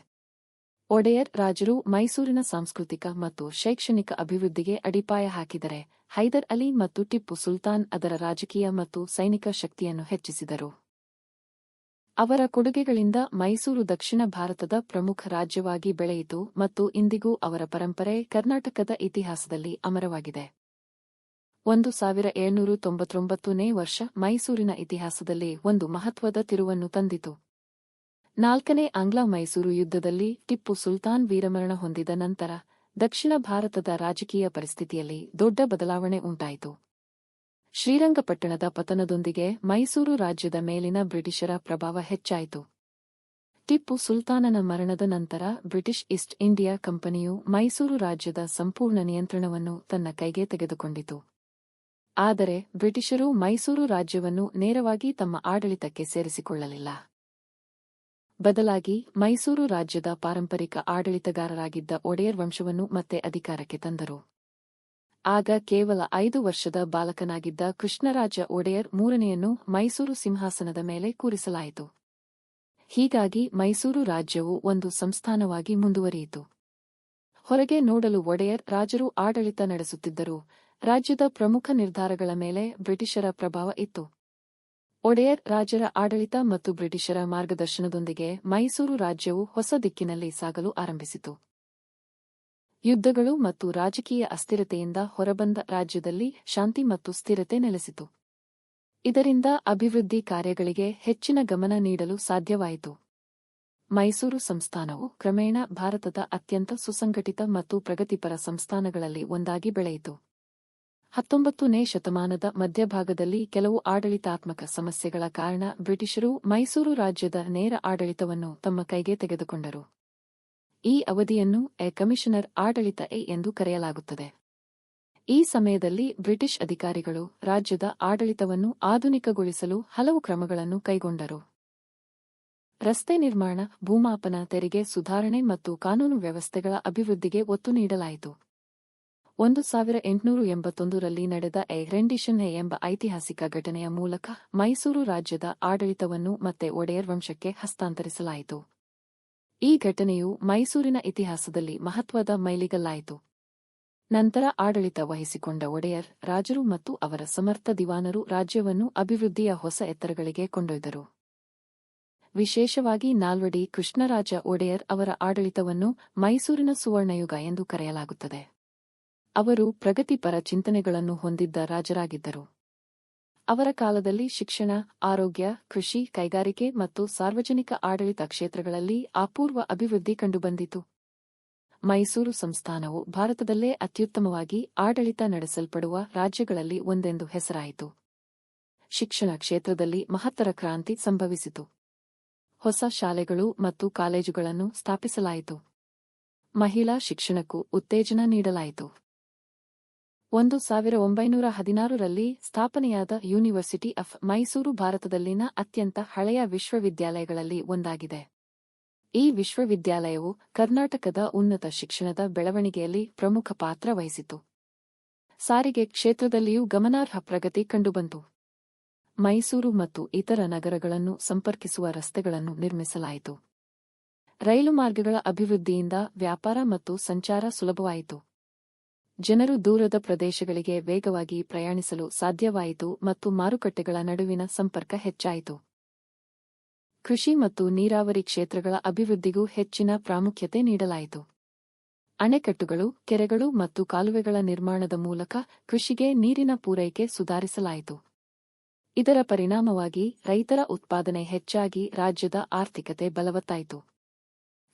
ಒಡೆಯರ್ ರಾಜರು ಮೈಸೂರಿನ ಸಾಂಸ್ಕೃತಿಕ ಮತ್ತು ಶೈಕ್ಷಣಿಕ ಅಭಿವೃದ್ಧಿಗೆ ಅಡಿಪಾಯ ಹಾಕಿದರೆ, ಹೈದರ್ ಅಲಿ ಮತ್ತು ಟಿಪ್ಪು ಸುಲ್ತಾನ್ ಅದರ ರಾಜಕೀಯ ಮತ್ತು ಸೈನಿಕ ಶಕ್ತಿಯನ್ನು ಹೆಚ್ಚಿಸಿದರು. ಅವರ ಕೊಡುಗೆಗಳಿಂದ ಮೈಸೂರು ದಕ್ಷಿಣ ಭಾರತದ ಪ್ರಮುಖ ರಾಜ್ಯವಾಗಿ ಬೆಳೆಯಿತು ಮತ್ತು ಇಂದಿಗೂ ಅವರ ಪರಂಪರೆ ಕರ್ನಾಟಕದ ಇತಿಹಾಸದಲ್ಲಿ ಅಮರವಾಗಿದೆ. 1799ನೇ ವರ್ಷ ಮೈಸೂರಿನ ಇತಿಹಾಸದಲ್ಲಿ ಒಂದು ಮಹತ್ವದ ತಿರುವನ್ನು ತಂದಿತು. 4ನೇ ಆಂಗ್ಲ-ಮೈಸೂರು ಯುದ್ಧದಲ್ಲಿ ಟಿಪ್ಪು ಸುಲ್ತಾನ್ ವೀರಮರಣ ಹೊಂದಿದ ನಂತರ ದಕ್ಷಿಣ ಭಾರತದ ರಾಜಕೀಯ ಪರಿಸ್ಥಿತಿಯಲ್ಲಿ ದೊಡ್ಡ ಬದಲಾವಣೆ ಉಂಟಾಯಿತು. ಶ್ರೀರಂಗಪಟ್ಟಣದ ಪತನದೊಂದಿಗೆ ಮೈಸೂರು ರಾಜ್ಯದ ಮೇಲಿನ ಬ್ರಿಟಿಷರ ಪ್ರಭಾವ ಹೆಚ್ಚಾಯಿತು. ಟಿಪ್ಪು ಸುಲ್ತಾನನ ಮರಣದ ನಂತರ ಬ್ರಿಟಿಷ್ ಈಸ್ಟ್ ಇಂಡಿಯಾ ಕಂಪನಿಯು ಮೈಸೂರು ರಾಜ್ಯದ ಸಂಪೂರ್ಣ ನಿಯಂತ್ರಣವನ್ನು ತನ್ನ ಕೈಗೆ ತೆಗೆದುಕೊಂಡಿತು. ಆದರೆ ಬ್ರಿಟಿಷರು ಮೈಸೂರು ರಾಜ್ಯವನ್ನು ನೇರವಾಗಿ ತಮ್ಮ ಆಡಳಿತಕ್ಕೆ ಸೇರಿಸಿಕೊಳ್ಳಲಿಲ್ಲ. ಬದಲಾಗಿ ಮೈಸೂರು ರಾಜ್ಯದ ಪಾರಂಪರಿಕ ಆಡಳಿತಗಾರರಾಗಿದ್ದ ಒಡೆಯರ್ ವಂಶವನ್ನು ಮತ್ತೆ ಅಧಿಕಾರಕ್ಕೆ ತಂದರು. ಆಗ ಕೇವಲ 5 ವರ್ಷದ ಬಾಲಕನಾಗಿದ್ದ ಕೃಷ್ಣರಾಜ ಒಡೆಯರ್ ಮೂರನೆಯನ್ನು ಮೈಸೂರು ಸಿಂಹಾಸನದ ಮೇಲೆ ಕೂರಿಸಲಾಯಿತು. ಹೀಗಾಗಿ ಮೈಸೂರು ರಾಜ್ಯವು ಒಂದು ಸಂಸ್ಥಾನವಾಗಿ ಮುಂದುವರಿಯಿತು. ಹೊರಗೆ ನೋಡಲು ಒಡೆಯರ್ ರಾಜರು ಆಡಳಿತ ನಡೆಸುತ್ತಿದ್ದರು, ರಾಜ್ಯದ ಪ್ರಮುಖ ನಿರ್ಧಾರಗಳ ಮೇಲೆ ಬ್ರಿಟಿಷರ ಪ್ರಭಾವ ಇತ್ತು. ಒಡೆಯರ್ ರಾಜರ ಆಡಳಿತ ಮತ್ತು ಬ್ರಿಟಿಷರ ಮಾರ್ಗದರ್ಶನದೊಂದಿಗೆ ಮೈಸೂರು ರಾಜ್ಯವು ಹೊಸ ದಿಕ್ಕಿನಲ್ಲಿ ಸಾಗಲು ಆರಂಭಿಸಿತು. ಯುದ್ಧಗಳು ಮತ್ತು ರಾಜಕೀಯ ಅಸ್ಥಿರತೆಯಿಂದ ಹೊರಬಂದ ರಾಜ್ಯದಲ್ಲಿ ಶಾಂತಿ ಮತ್ತು ಸ್ಥಿರತೆ ನೆಲೆಸಿತು. ಇದರಿಂದ ಅಭಿವೃದ್ಧಿ ಕಾರ್ಯಗಳಿಗೆ ಹೆಚ್ಚಿನ ಗಮನ ನೀಡಲು ಸಾಧ್ಯವಾಯಿತು. ಮೈಸೂರು ಸಂಸ್ಥಾನವು ಕ್ರಮೇಣ ಭಾರತದ ಅತ್ಯಂತ ಸುಸಂಘಟಿತ ಮತ್ತು ಪ್ರಗತಿಪರ ಸಂಸ್ಥಾನಗಳಲ್ಲಿ ಒಂದಾಗಿ ಬೆಳೆಯಿತು. 19ನೇ ಶತಮಾನದ ಮಧ್ಯಭಾಗದಲ್ಲಿ ಕೆಲವು ಆಡಳಿತಾತ್ಮಕ ಸಮಸ್ಯೆಗಳ ಕಾರಣ ಬ್ರಿಟಿಷರು ಮೈಸೂರು ರಾಜ್ಯದ ನೇರ ಆಡಳಿತವನ್ನು ತಮ್ಮ ಕೈಗೆ ತೆಗೆದುಕೊಂಡರು. ಈ ಅವಧಿಯನ್ನು ಕಮಿಷನರ್ ಆಡಳಿತ ಎಂದು ಕರೆಯಲಾಗುತ್ತದೆ. ಈ ಸಮಯದಲ್ಲಿ ಬ್ರಿಟಿಷ್ ಅಧಿಕಾರಿಗಳು ರಾಜ್ಯದ ಆಡಳಿತವನ್ನು ಆಧುನಿಕಗೊಳಿಸಲು ಹಲವು ಕ್ರಮಗಳನ್ನು ಕೈಗೊಂಡರು. ರಸ್ತೆ ನಿರ್ಮಾಣ, ಭೂಮಾಪನ, ತೆರಿಗೆ ಸುಧಾರಣೆ ಮತ್ತು ಕಾನೂನು ವ್ಯವಸ್ಥೆಗಳ ಅಭಿವೃದ್ಧಿಗೆ ಒತ್ತು ನೀಡಲಾಯಿತು. 1881ರಲ್ಲಿ ನಡೆದ ರೆಂಡಿಷನ್ ಎಂಬ ಐತಿಹಾಸಿಕ ಘಟನೆಯ ಮೂಲಕ ಮೈಸೂರು ರಾಜ್ಯದ ಆಡಳಿತವನ್ನು ಮತ್ತೆ ಒಡೆಯರ್ ವಂಶಕ್ಕೆ ಹಸ್ತಾಂತರಿಸಲಾಯಿತು. ಈ ಘಟನೆಯು ಮೈಸೂರಿನ ಇತಿಹಾಸದಲ್ಲಿ ಮಹತ್ವದ ಮೈಲಿಗಲ್ಲಾಯಿತು. ನಂತರ ಆಡಳಿತ ವಹಿಸಿಕೊಂಡ ಒಡೆಯರ್ ರಾಜರು ಮತ್ತು ಅವರ ಸಮರ್ಥ ದಿವಾನರು ರಾಜ್ಯವನ್ನು ಅಭಿವೃದ್ಧಿಯ ಹೊಸ ಎತ್ತರಗಳಿಗೆ ಕೊಂಡೊಯ್ದರು. ವಿಶೇಷವಾಗಿ ನಾಲ್ವಡಿ ಕೃಷ್ಣರಾಜ ಒಡೆಯರ್ ಅವರ ಆಡಳಿತವನ್ನು ಮೈಸೂರಿನ ಸುವರ್ಣಯುಗ ಎಂದು ಕರೆಯಲಾಗುತ್ತದೆ. ಅವರು ಪ್ರಗತಿಪರ ಚಿಂತನೆಗಳನ್ನು ಹೊಂದಿದ್ದ ರಾಜರಾಗಿದ್ದರು. ಅವರ ಕಾಲದಲ್ಲಿ ಶಿಕ್ಷಣ, ಆರೋಗ್ಯ, ಕೃಷಿ, ಕೈಗಾರಿಕೆ ಮತ್ತು ಸಾರ್ವಜನಿಕ ಆಡಳಿತ ಕ್ಷೇತ್ರಗಳಲ್ಲಿ ಅಪೂರ್ವ ಅಭಿವೃದ್ಧಿ ಕಂಡುಬಂದಿತು. ಮೈಸೂರು ಸಂಸ್ಥಾನವು ಭಾರತದಲ್ಲೇ ಅತ್ಯುತ್ತಮವಾಗಿ ಆಡಳಿತ ನಡೆಸಲ್ಪಡುವ ರಾಜ್ಯಗಳಲ್ಲಿ ಒಂದೆಂದು ಹೆಸರಾಯಿತು. ಶಿಕ್ಷಣ ಕ್ಷೇತ್ರದಲ್ಲಿ ಮಹತ್ತರ ಕ್ರಾಂತಿ ಸಂಭವಿಸಿತು. ಹೊಸ ಶಾಲೆಗಳು ಮತ್ತು ಕಾಲೇಜುಗಳನ್ನು ಸ್ಥಾಪಿಸಲಾಯಿತು. ಮಹಿಳಾ ಶಿಕ್ಷಣಕ್ಕೂ ಉತ್ತೇಜನ ನೀಡಲಾಯಿತು. 1916ರಲ್ಲಿ ಸ್ಥಾಪನೆಯಾದ ಯೂನಿವರ್ಸಿಟಿ ಆಫ್ ಮೈಸೂರು ಭಾರತದಲ್ಲಿನ ಅತ್ಯಂತ ಹಳೆಯ ವಿಶ್ವವಿದ್ಯಾಲಯಗಳಲ್ಲಿ ಒಂದಾಗಿದೆ. ಈ ವಿಶ್ವವಿದ್ಯಾಲಯವು ಕರ್ನಾಟಕದ ಉನ್ನತ ಶಿಕ್ಷಣದ ಬೆಳವಣಿಗೆಯಲ್ಲಿ ಪ್ರಮುಖ ಪಾತ್ರ ವಹಿಸಿತು. ಸಾರಿಗೆ ಕ್ಷೇತ್ರದಲ್ಲಿಯೂ ಗಮನಾರ್ಹ ಪ್ರಗತಿ ಕಂಡುಬಂತು. ಮೈಸೂರು ಮತ್ತು ಇತರ ನಗರಗಳನ್ನು ಸಂಪರ್ಕಿಸುವ ರಸ್ತೆಗಳನ್ನು ನಿರ್ಮಿಸಲಾಯಿತು. ರೈಲು ಮಾರ್ಗಗಳ ಅಭಿವೃದ್ಧಿಯಿಂದ ವ್ಯಾಪಾರ ಮತ್ತು ಸಂಚಾರ ಸುಲಭವಾಯಿತು. ಜನರು ದೂರದ ಪ್ರದೇಶಗಳಿಗೆ ವೇಗವಾಗಿ ಪ್ರಯಾಣಿಸಲು ಸಾಧ್ಯವಾಯಿತು ಮತ್ತು ಮಾರುಕಟ್ಟೆಗಳ ನಡುವಿನ ಸಂಪರ್ಕ ಹೆಚ್ಚಾಯಿತು. ಕೃಷಿ ಮತ್ತು ನೀರಾವರಿ ಕ್ಷೇತ್ರಗಳ ಅಭಿವೃದ್ಧಿಗೂ ಹೆಚ್ಚಿನ ಪ್ರಾಮುಖ್ಯತೆ ನೀಡಲಾಯಿತು. ಅಣೆಕಟ್ಟುಗಳು, ಕೆರೆಗಳು ಮತ್ತು ಕಾಲುವೆಗಳ ನಿರ್ಮಾಣದ ಮೂಲಕ ಕೃಷಿಗೆ ನೀರಿನ ಪೂರೈಕೆ ಸುಧಾರಿಸಲಾಯಿತು. ಇದರ ಪರಿಣಾಮವಾಗಿ ರೈತರ ಉತ್ಪಾದನೆ ಹೆಚ್ಚಾಗಿ ರಾಜ್ಯದ ಆರ್ಥಿಕತೆ ಬಲವತ್ತಾಯಿತು.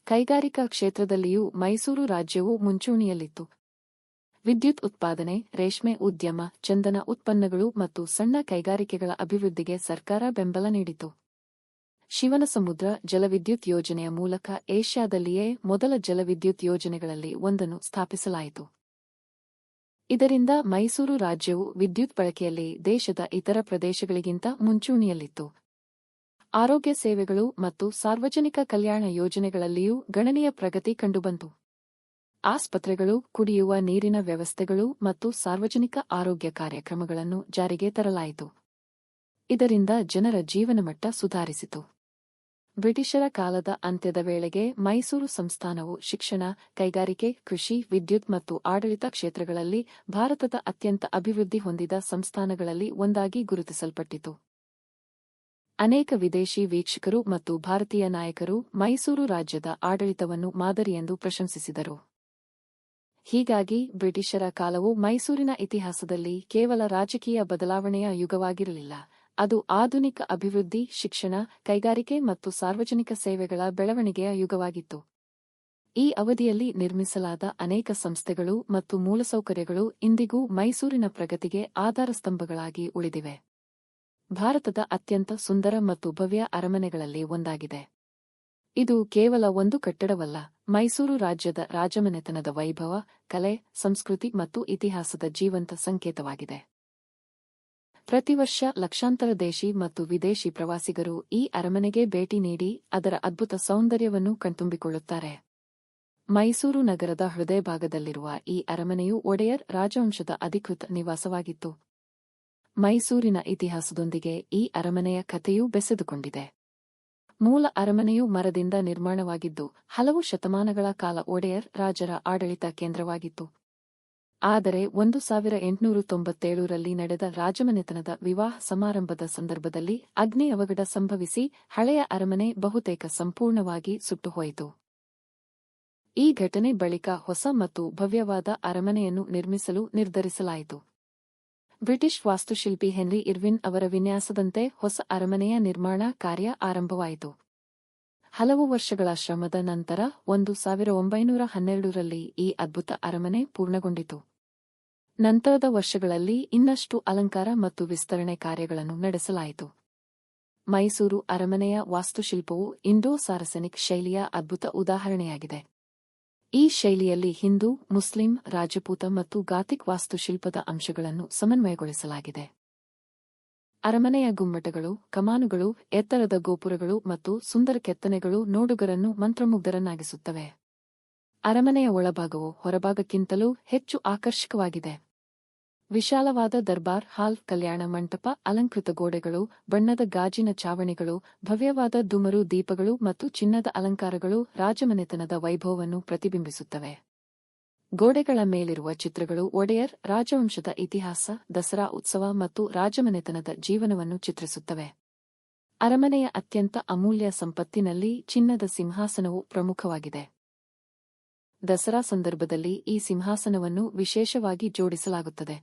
ಕೈಗಾರಿಕಾ ಕ್ಷೇತ್ರದಲ್ಲಿಯೂ ಮೈಸೂರು ರಾಜ್ಯವು ಮುಂಚೂಣಿಯಲ್ಲಿತ್ತು. ವಿದ್ಯುತ್ ಉತ್ಪಾದನೆ, ರೇಷ್ಮೆ ಉದ್ಯಮ, ಚಂದನ ಉತ್ಪನ್ನಗಳು ಮತ್ತು ಸಣ್ಣ ಕೈಗಾರಿಕೆಗಳ ಅಭಿವೃದ್ಧಿಗೆ ಸರ್ಕಾರ ಬೆಂಬಲ ನೀಡಿತು. ಶಿವನಸಮುದ್ರ ಜಲವಿದ್ಯುತ್ ಯೋಜನೆಯ ಮೂಲಕ ಏಷ್ಯಾದಲ್ಲಿಯೇ ಮೊದಲ ಜಲವಿದ್ಯುತ್ ಯೋಜನೆಗಳಲ್ಲಿ ಒಂದನ್ನು ಸ್ಥಾಪಿಸಲಾಯಿತು. ಇದರಿಂದ ಮೈಸೂರು ರಾಜ್ಯವು ವಿದ್ಯುತ್ ಬಳಕೆಯಲ್ಲಿ ದೇಶದ ಇತರ ಪ್ರದೇಶಗಳಿಗಿಂತ ಮುಂಚೂಣಿಯಲ್ಲಿತ್ತು. ಆರೋಗ್ಯ ಸೇವೆಗಳು ಮತ್ತು ಸಾರ್ವಜನಿಕ ಕಲ್ಯಾಣ ಯೋಜನೆಗಳಲ್ಲಿಯೂ ಗಣನೀಯ ಪ್ರಗತಿ ಕಂಡುಬಂತು. ಆಸ್ಪತ್ರೆಗಳು, ಕುಡಿಯುವ ನೀರಿನ ವ್ಯವಸ್ಥೆಗಳು ಮತ್ತು ಸಾರ್ವಜನಿಕ ಆರೋಗ್ಯ ಕಾರ್ಯಕ್ರಮಗಳನ್ನು ಜಾರಿಗೆ ತರಲಾಯಿತು. ಇದರಿಂದ ಜನರ ಜೀವನಮಟ್ಟ ಸುಧಾರಿಸಿತು. ಬ್ರಿಟಿಷರ ಕಾಲದ ಅಂತ್ಯದ ವೇಳೆಗೆ ಮೈಸೂರು ಸಂಸ್ಥಾನವು ಶಿಕ್ಷಣ, ಕೈಗಾರಿಕೆ, ಕೃಷಿ, ವಿದ್ಯುತ್ ಮತ್ತು ಆಡಳಿತ ಕ್ಷೇತ್ರಗಳಲ್ಲಿ ಭಾರತದ ಅತ್ಯಂತ ಅಭಿವೃದ್ಧಿ ಹೊಂದಿದ ಸಂಸ್ಥಾನಗಳಲ್ಲಿ ಒಂದಾಗಿ ಗುರುತಿಸಲ್ಪಟ್ಟಿತು. ಅನೇಕ ವಿದೇಶಿ ವೀಕ್ಷಕರು ಮತ್ತು ಭಾರತೀಯ ನಾಯಕರು ಮೈಸೂರು ರಾಜ್ಯದ ಆಡಳಿತವನ್ನು ಮಾದರಿಯೆಂದು ಪ್ರಶಂಸಿಸಿದರು. ಹೀಗಾಗಿ ಬ್ರಿಟಿಷರ ಕಾಲವು ಮೈಸೂರಿನ ಇತಿಹಾಸದಲ್ಲಿ ಕೇವಲ ರಾಜಕೀಯ ಬದಲಾವಣೆಯ ಯುಗವಾಗಿರಲಿಲ್ಲ, ಅದು ಆಧುನಿಕ ಅಭಿವೃದ್ಧಿ, ಶಿಕ್ಷಣ, ಕೈಗಾರಿಕೆ ಮತ್ತು ಸಾರ್ವಜನಿಕ ಸೇವೆಗಳ ಬೆಳವಣಿಗೆಯ ಯುಗವಾಗಿತ್ತು. ಈ ಅವಧಿಯಲ್ಲಿ ನಿರ್ಮಿಸಲಾದ ಅನೇಕ ಸಂಸ್ಥೆಗಳು ಮತ್ತು ಮೂಲಸೌಕರ್ಯಗಳು ಇಂದಿಗೂ ಮೈಸೂರಿನ ಪ್ರಗತಿಗೆ ಆಧಾರಸ್ತಂಭಗಳಾಗಿ ಉಳಿದಿವೆ. ಭಾರತದ ಅತ್ಯಂತ ಸುಂದರ ಮತ್ತು ಭವ್ಯ ಅರಮನೆಗಳಲ್ಲಿ ಒಂದಾಗಿದೆ. ಇದು ಕೇವಲ ಒಂದು ಕಟ್ಟಡವಲ್ಲ, ಮೈಸೂರು ರಾಜ್ಯದ ರಾಜಮನೆತನದ ವೈಭವ, ಕಲೆ, ಸಂಸ್ಕೃತಿ ಮತ್ತು ಇತಿಹಾಸದ ಜೀವಂತ ಸಂಕೇತವಾಗಿದೆ. ಪ್ರತಿವರ್ಷ ಲಕ್ಷಾಂತರ ದೇಶಿ ಮತ್ತು ವಿದೇಶಿ ಪ್ರವಾಸಿಗರು ಈ ಅರಮನೆಗೆ ಭೇಟಿ ನೀಡಿ ಅದರ ಅದ್ಭುತ ಸೌಂದರ್ಯವನ್ನು ಕಣ್ತುಂಬಿಕೊಳ್ಳುತ್ತಾರೆ. ಮೈಸೂರು ನಗರದ ಹೃದಯಭಾಗದಲ್ಲಿರುವ ಈ ಅರಮನೆಯು ಒಡೆಯರ್ ರಾಜವಂಶದ ಅಧಿಕೃತ ನಿವಾಸವಾಗಿತ್ತು. ಮೈಸೂರಿನ ಇತಿಹಾಸದೊಂದಿಗೆ ಈ ಅರಮನೆಯ ಕಥೆಯೂ ಬೆಸೆದುಕೊಂಡಿದೆ. ಮೂಲ ಅರಮನೆಯು ಮರದಿಂದ ನಿರ್ಮಾಣವಾಗಿದ್ದು, ಹಲವು ಶತಮಾನಗಳ ಕಾಲ ಒಡೆಯರ್ ರಾಜರ ಆಡಳಿತ ಕೇಂದ್ರವಾಗಿತ್ತು. ಆದರೆ 1897ರಲ್ಲಿ ನಡೆದ ರಾಜಮನೆತನದ ವಿವಾಹ ಸಮಾರಂಭದ ಸಂದರ್ಭದಲ್ಲಿ ಅಗ್ನಿ ಅವಘಡ ಸಂಭವಿಸಿ ಹಳೆಯ ಅರಮನೆ ಬಹುತೇಕ ಸಂಪೂರ್ಣವಾಗಿ ಸುಟ್ಟುಹೋಯಿತು. ಈ ಘಟನೆ ಬಳಿಕ ಹೊಸ ಮತ್ತು ಭವ್ಯವಾದ ಅರಮನೆಯನ್ನು ನಿರ್ಮಿಸಲು ನಿರ್ಧರಿಸಲಾಯಿತು. ಬ್ರಿಟಿಷ್ ವಾಸ್ತುಶಿಲ್ಪಿ ಹೆನ್ರಿ ಇರ್ವಿನ್ ಅವರ ವಿನ್ಯಾಸದಂತೆ ಹೊಸ ಅರಮನೆಯ ನಿರ್ಮಾಣ ಕಾರ್ಯ ಆರಂಭವಾಯಿತು. ಹಲವು ವರ್ಷಗಳ ಶ್ರಮದ ನಂತರ 1912ರಲ್ಲಿ ಈ ಅದ್ಭುತ ಅರಮನೆ ಪೂರ್ಣಗೊಂಡಿತು. ನಂತರದ ವರ್ಷಗಳಲ್ಲಿ ಇನ್ನಷ್ಟು ಅಲಂಕಾರ ಮತ್ತು ವಿಸ್ತರಣೆ ಕಾರ್ಯಗಳನ್ನು ನಡೆಸಲಾಯಿತು. ಮೈಸೂರು ಅರಮನೆಯ ವಾಸ್ತುಶಿಲ್ಪವು ಇಂಡೋ-ಸಾರಸೆನಿಕ್ ಶೈಲಿಯ ಅದ್ಭುತ ಉದಾಹರಣೆಯಾಗಿದೆ. ಈ ಶೈಲಿಯಲ್ಲಿ ಹಿಂದೂ, ಮುಸ್ಲಿಂ, ರಾಜಪೂತ ಮತ್ತು ಗಾಥಿಕ್ ವಾಸ್ತುಶಿಲ್ಪದ ಅಂಶಗಳನ್ನು ಸಮನ್ವಯಗೊಳಿಸಲಾಗಿದೆ. ಅರಮನೆಯ ಗುಮ್ಮಟಗಳು, ಕಮಾನುಗಳು, ಎತ್ತರದ ಗೋಪುರಗಳು ಮತ್ತು ಸುಂದರ ಕೆತ್ತನೆಗಳು ನೋಡುಗರನ್ನು ಮಂತ್ರಮುಗ್ಧರನ್ನಾಗಿಸುತ್ತವೆ. ಅರಮನೆಯ ಒಳಭಾಗವು ಹೊರಭಾಗಕ್ಕಿಂತಲೂ ಹೆಚ್ಚು ಆಕರ್ಷಕವಾಗಿದೆ. ವಿಶಾಲವಾದ ದರ್ಬಾರ್ ಹಾಲ್, ಕಲ್ಯಾಣ ಮಂಟಪ, ಅಲಂಕೃತ ಗೋಡೆಗಳು, ಬಣ್ಣದ ಗಾಜಿನ ಚಾವಣಿಗಳು, ಭವ್ಯವಾದ ದುಮರು ದೀಪಗಳು ಮತ್ತು ಚಿನ್ನದ ಅಲಂಕಾರಗಳು ರಾಜಮನೆತನದ ವೈಭವವನ್ನು ಪ್ರತಿಬಿಂಬಿಸುತ್ತವೆ. ಗೋಡೆಗಳ ಮೇಲಿರುವ ಚಿತ್ರಗಳು ಒಡೆಯರ್ ರಾಜವಂಶದ ಇತಿಹಾಸ, ದಸರಾ ಉತ್ಸವ ಮತ್ತು ರಾಜಮನೆತನದ ಜೀವನವನ್ನು ಚಿತ್ರಿಸುತ್ತವೆ. ಅರಮನೆಯ ಅತ್ಯಂತ ಅಮೂಲ್ಯ ಸಂಪತ್ತಿನಲ್ಲಿ ಚಿನ್ನದ ಸಿಂಹಾಸನವು ಪ್ರಮುಖವಾಗಿದೆ. ದಸರಾ ಸಂದರ್ಭದಲ್ಲಿ ಈ ಸಿಂಹಾಸನವನ್ನು ವಿಶೇಷವಾಗಿ ಜೋಡಿಸಲಾಗುತ್ತದೆ.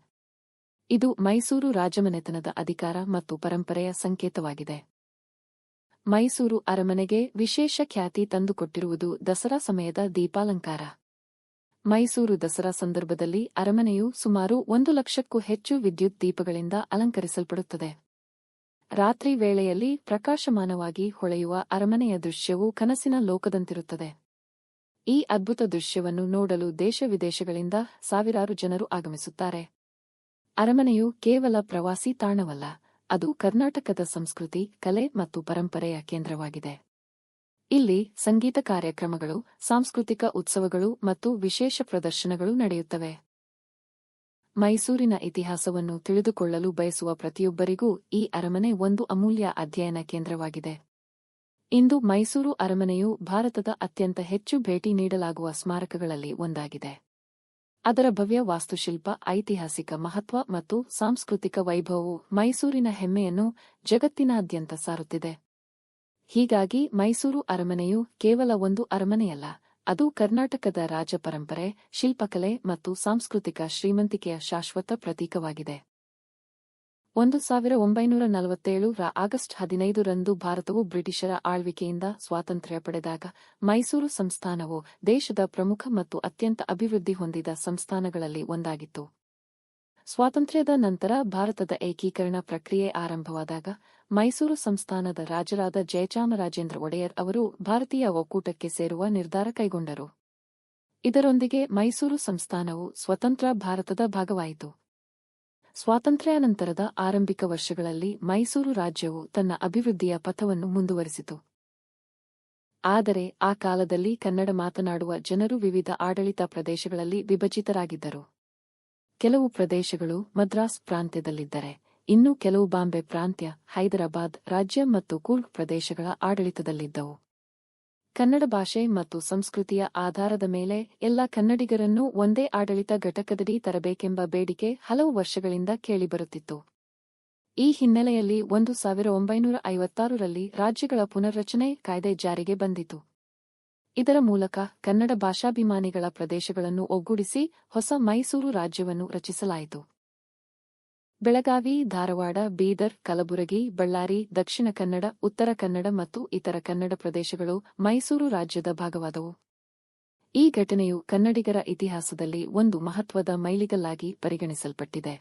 ಇದು ಮೈಸೂರು ರಾಜಮನೆತನದ ಅಧಿಕಾರ ಮತ್ತು ಪರಂಪರೆಯ ಸಂಕೇತವಾಗಿದೆ. ಮೈಸೂರು ಅರಮನೆಗೆ ವಿಶೇಷ ಖ್ಯಾತಿ ತಂದುಕೊಟ್ಟಿರುವುದು ದಸರಾ ಸಮಯದ ದೀಪಾಲಂಕಾರ. ಮೈಸೂರು ದಸರಾ ಸಂದರ್ಭದಲ್ಲಿ ಅರಮನೆಯು ಸುಮಾರು 1,00,000ಕ್ಕೂ ಹೆಚ್ಚು ವಿದ್ಯುತ್ ದೀಪಗಳಿಂದ ಅಲಂಕರಿಸಲ್ಪಡುತ್ತದೆ. ರಾತ್ರಿ ವೇಳೆಯಲ್ಲಿ ಪ್ರಕಾಶಮಾನವಾಗಿ ಹೊಳೆಯುವ ಅರಮನೆಯ ದೃಶ್ಯವು ಕನಸಿನ ಲೋಕದಂತಿರುತ್ತದೆ. ಈ ಅದ್ಭುತ ದೃಶ್ಯವನ್ನು ನೋಡಲು ದೇಶ-ವಿದೇಶಗಳಿಂದ ಸಾವಿರಾರು ಜನರು ಆಗಮಿಸುತ್ತಾರೆ. ಅರಮನೆಯು ಕೇವಲ ಪ್ರವಾಸಿ ತಾಣವಲ್ಲ, ಅದು ಕರ್ನಾಟಕದ ಸಂಸ್ಕೃತಿ, ಕಲೆ ಮತ್ತು ಪರಂಪರೆಯ ಕೇಂದ್ರವಾಗಿದೆ. ಇಲ್ಲಿ ಸಂಗೀತ ಕಾರ್ಯಕ್ರಮಗಳು, ಸಾಂಸ್ಕೃತಿಕ ಉತ್ಸವಗಳು ಮತ್ತು ವಿಶೇಷ ಪ್ರದರ್ಶನಗಳು ನಡೆಯುತ್ತವೆ. ಮೈಸೂರಿನ ಇತಿಹಾಸವನ್ನು ತಿಳಿದುಕೊಳ್ಳಲು ಬಯಸುವ ಪ್ರತಿಯೊಬ್ಬರಿಗೂ ಈ ಅರಮನೆ ಒಂದು ಅಮೂಲ್ಯ ಅಧ್ಯಯನ ಕೇಂದ್ರವಾಗಿದೆ. ಇಂದು ಮೈಸೂರು ಅರಮನೆಯು ಭಾರತದ ಅತ್ಯಂತ ಹೆಚ್ಚು ಭೇಟಿ ನೀಡಲಾಗುವ ಸ್ಮಾರಕಗಳಲ್ಲಿ ಒಂದಾಗಿದೆ. ಅದರ ಭವ್ಯ ವಾಸ್ತುಶಿಲ್ಪ, ಐತಿಹಾಸಿಕ ಮಹತ್ವ ಮತ್ತು ಸಾಂಸ್ಕೃತಿಕ ವೈಭವವು ಮೈಸೂರಿನ ಹೆಮ್ಮೆಯನ್ನು ಜಗತ್ತಿನಾದ್ಯಂತ ಸಾರುತ್ತಿದೆ. ಹೀಗಾಗಿ ಮೈಸೂರು ಅರಮನೆಯು ಕೇವಲ ಒಂದು ಅರಮನೆಯಲ್ಲ, ಅದು ಕರ್ನಾಟಕದ ರಾಜ ಪರಂಪರೆ, ಶಿಲ್ಪಕಲೆ ಮತ್ತು ಸಾಂಸ್ಕೃತಿಕ ಶ್ರೀಮಂತಿಕೆಯ ಶಾಶ್ವತ ಪ್ರತೀಕವಾಗಿದೆ. 1947ರ ಆಗಸ್ಟ್ 15ರಂದು ಭಾರತವು ಬ್ರಿಟಿಷರ ಆಳ್ವಿಕೆಯಿಂದ ಸ್ವಾತಂತ್ರ್ಯ ಪಡೆದಾಗ ಮೈಸೂರು ಸಂಸ್ಥಾನವು ದೇಶದ ಪ್ರಮುಖ ಮತ್ತು ಅತ್ಯಂತ ಅಭಿವೃದ್ಧಿ ಹೊಂದಿದ ಸಂಸ್ಥಾನಗಳಲ್ಲಿ ಒಂದಾಗಿತ್ತು. ಸ್ವಾತಂತ್ರ್ಯದ ನಂತರ ಭಾರತದ ಏಕೀಕರಣ ಪ್ರಕ್ರಿಯೆ ಆರಂಭವಾದಾಗ ಮೈಸೂರು ಸಂಸ್ಥಾನದ ರಾಜರಾದ ಜಯಚಾಮರಾಜೇಂದ್ರ ಒಡೆಯರ್ ಅವರು ಭಾರತೀಯ ಒಕ್ಕೂಟಕ್ಕೆ ಸೇರುವ ನಿರ್ಧಾರ ಕೈಗೊಂಡರು. ಇದರೊಂದಿಗೆ ಮೈಸೂರು ಸಂಸ್ಥಾನವು ಸ್ವತಂತ್ರ ಭಾರತದ ಭಾಗವಾಯಿತು. ಸ್ವಾತಂತ್ರ್ಯಾನಂತರದ ಆರಂಭಿಕ ವರ್ಷಗಳಲ್ಲಿ ಮೈಸೂರು ರಾಜ್ಯವು ತನ್ನ ಅಭಿವೃದ್ಧಿಯ ಪಥವನ್ನು ಮುಂದುವರಿಸಿತು. ಆದರೆ ಆ ಕಾಲದಲ್ಲಿ ಕನ್ನಡ ಮಾತನಾಡುವ ಜನರು ವಿವಿಧ ಆಡಳಿತ ಪ್ರದೇಶಗಳಲ್ಲಿ ವಿಭಜಿತರಾಗಿದ್ದರು. ಕೆಲವು ಪ್ರದೇಶಗಳು ಮದ್ರಾಸ್ ಪ್ರಾಂತ್ಯದಲ್ಲಿದ್ದರೆ, ಇನ್ನು ಕೆಲವು ಬಾಂಬೆ ಪ್ರಾಂತ್ಯ, ಹೈದರಾಬಾದ್ ರಾಜ್ಯ ಮತ್ತು ಕೂರ್ಗ್ ಪ್ರದೇಶಗಳ ಆಡಳಿತದಲ್ಲಿದ್ದವು. ಕನ್ನಡ ಭಾಷೆ ಮತ್ತು ಸಂಸ್ಕೃತಿಯ ಆಧಾರದ ಮೇಲೆ ಎಲ್ಲ ಕನ್ನಡಿಗರನ್ನೂ ಒಂದೇ ಆಡಳಿತ ಘಟಕದಡಿ ತರಬೇಕೆಂಬ ಬೇಡಿಕೆ ಹಲವು ವರ್ಷಗಳಿಂದ ಕೇಳಿಬರುತ್ತಿತ್ತು. ಈ ಹಿನ್ನೆಲೆಯಲ್ಲಿ 1956ರಲ್ಲಿ ರಾಜ್ಯಗಳ ಪುನರ್ರಚನೆ ಕಾಯ್ದೆ ಜಾರಿಗೆ ಬಂದಿತು. ಇದರ ಮೂಲಕ ಕನ್ನಡ ಭಾಷಾಭಿಮಾನಿಗಳ ಪ್ರದೇಶಗಳನ್ನು ಒಗ್ಗೂಡಿಸಿ ಹೊಸ ಮೈಸೂರು ರಾಜ್ಯವನ್ನು ರಚಿಸಲಾಯಿತು. ಬೆಳಗಾವಿ, ಧಾರವಾಡ, ಬೀದರ್, ಕಲಬುರಗಿ, ಬಳ್ಳಾರಿ, ದಕ್ಷಿಣ ಕನ್ನಡ, ಉತ್ತರ ಕನ್ನಡ ಮತ್ತು ಇತರ ಕನ್ನಡ ಪ್ರದೇಶಗಳು ಮೈಸೂರು ರಾಜ್ಯದ ಭಾಗವಾದವು. ಈ ಘಟನೆಯು ಕನ್ನಡಿಗರ ಇತಿಹಾಸದಲ್ಲಿ ಒಂದು ಮಹತ್ವದ ಮೈಲಿಗಲ್ಲಾಗಿ ಪರಿಗಣಿಸಲ್ಪಟ್ಟಿದೆ.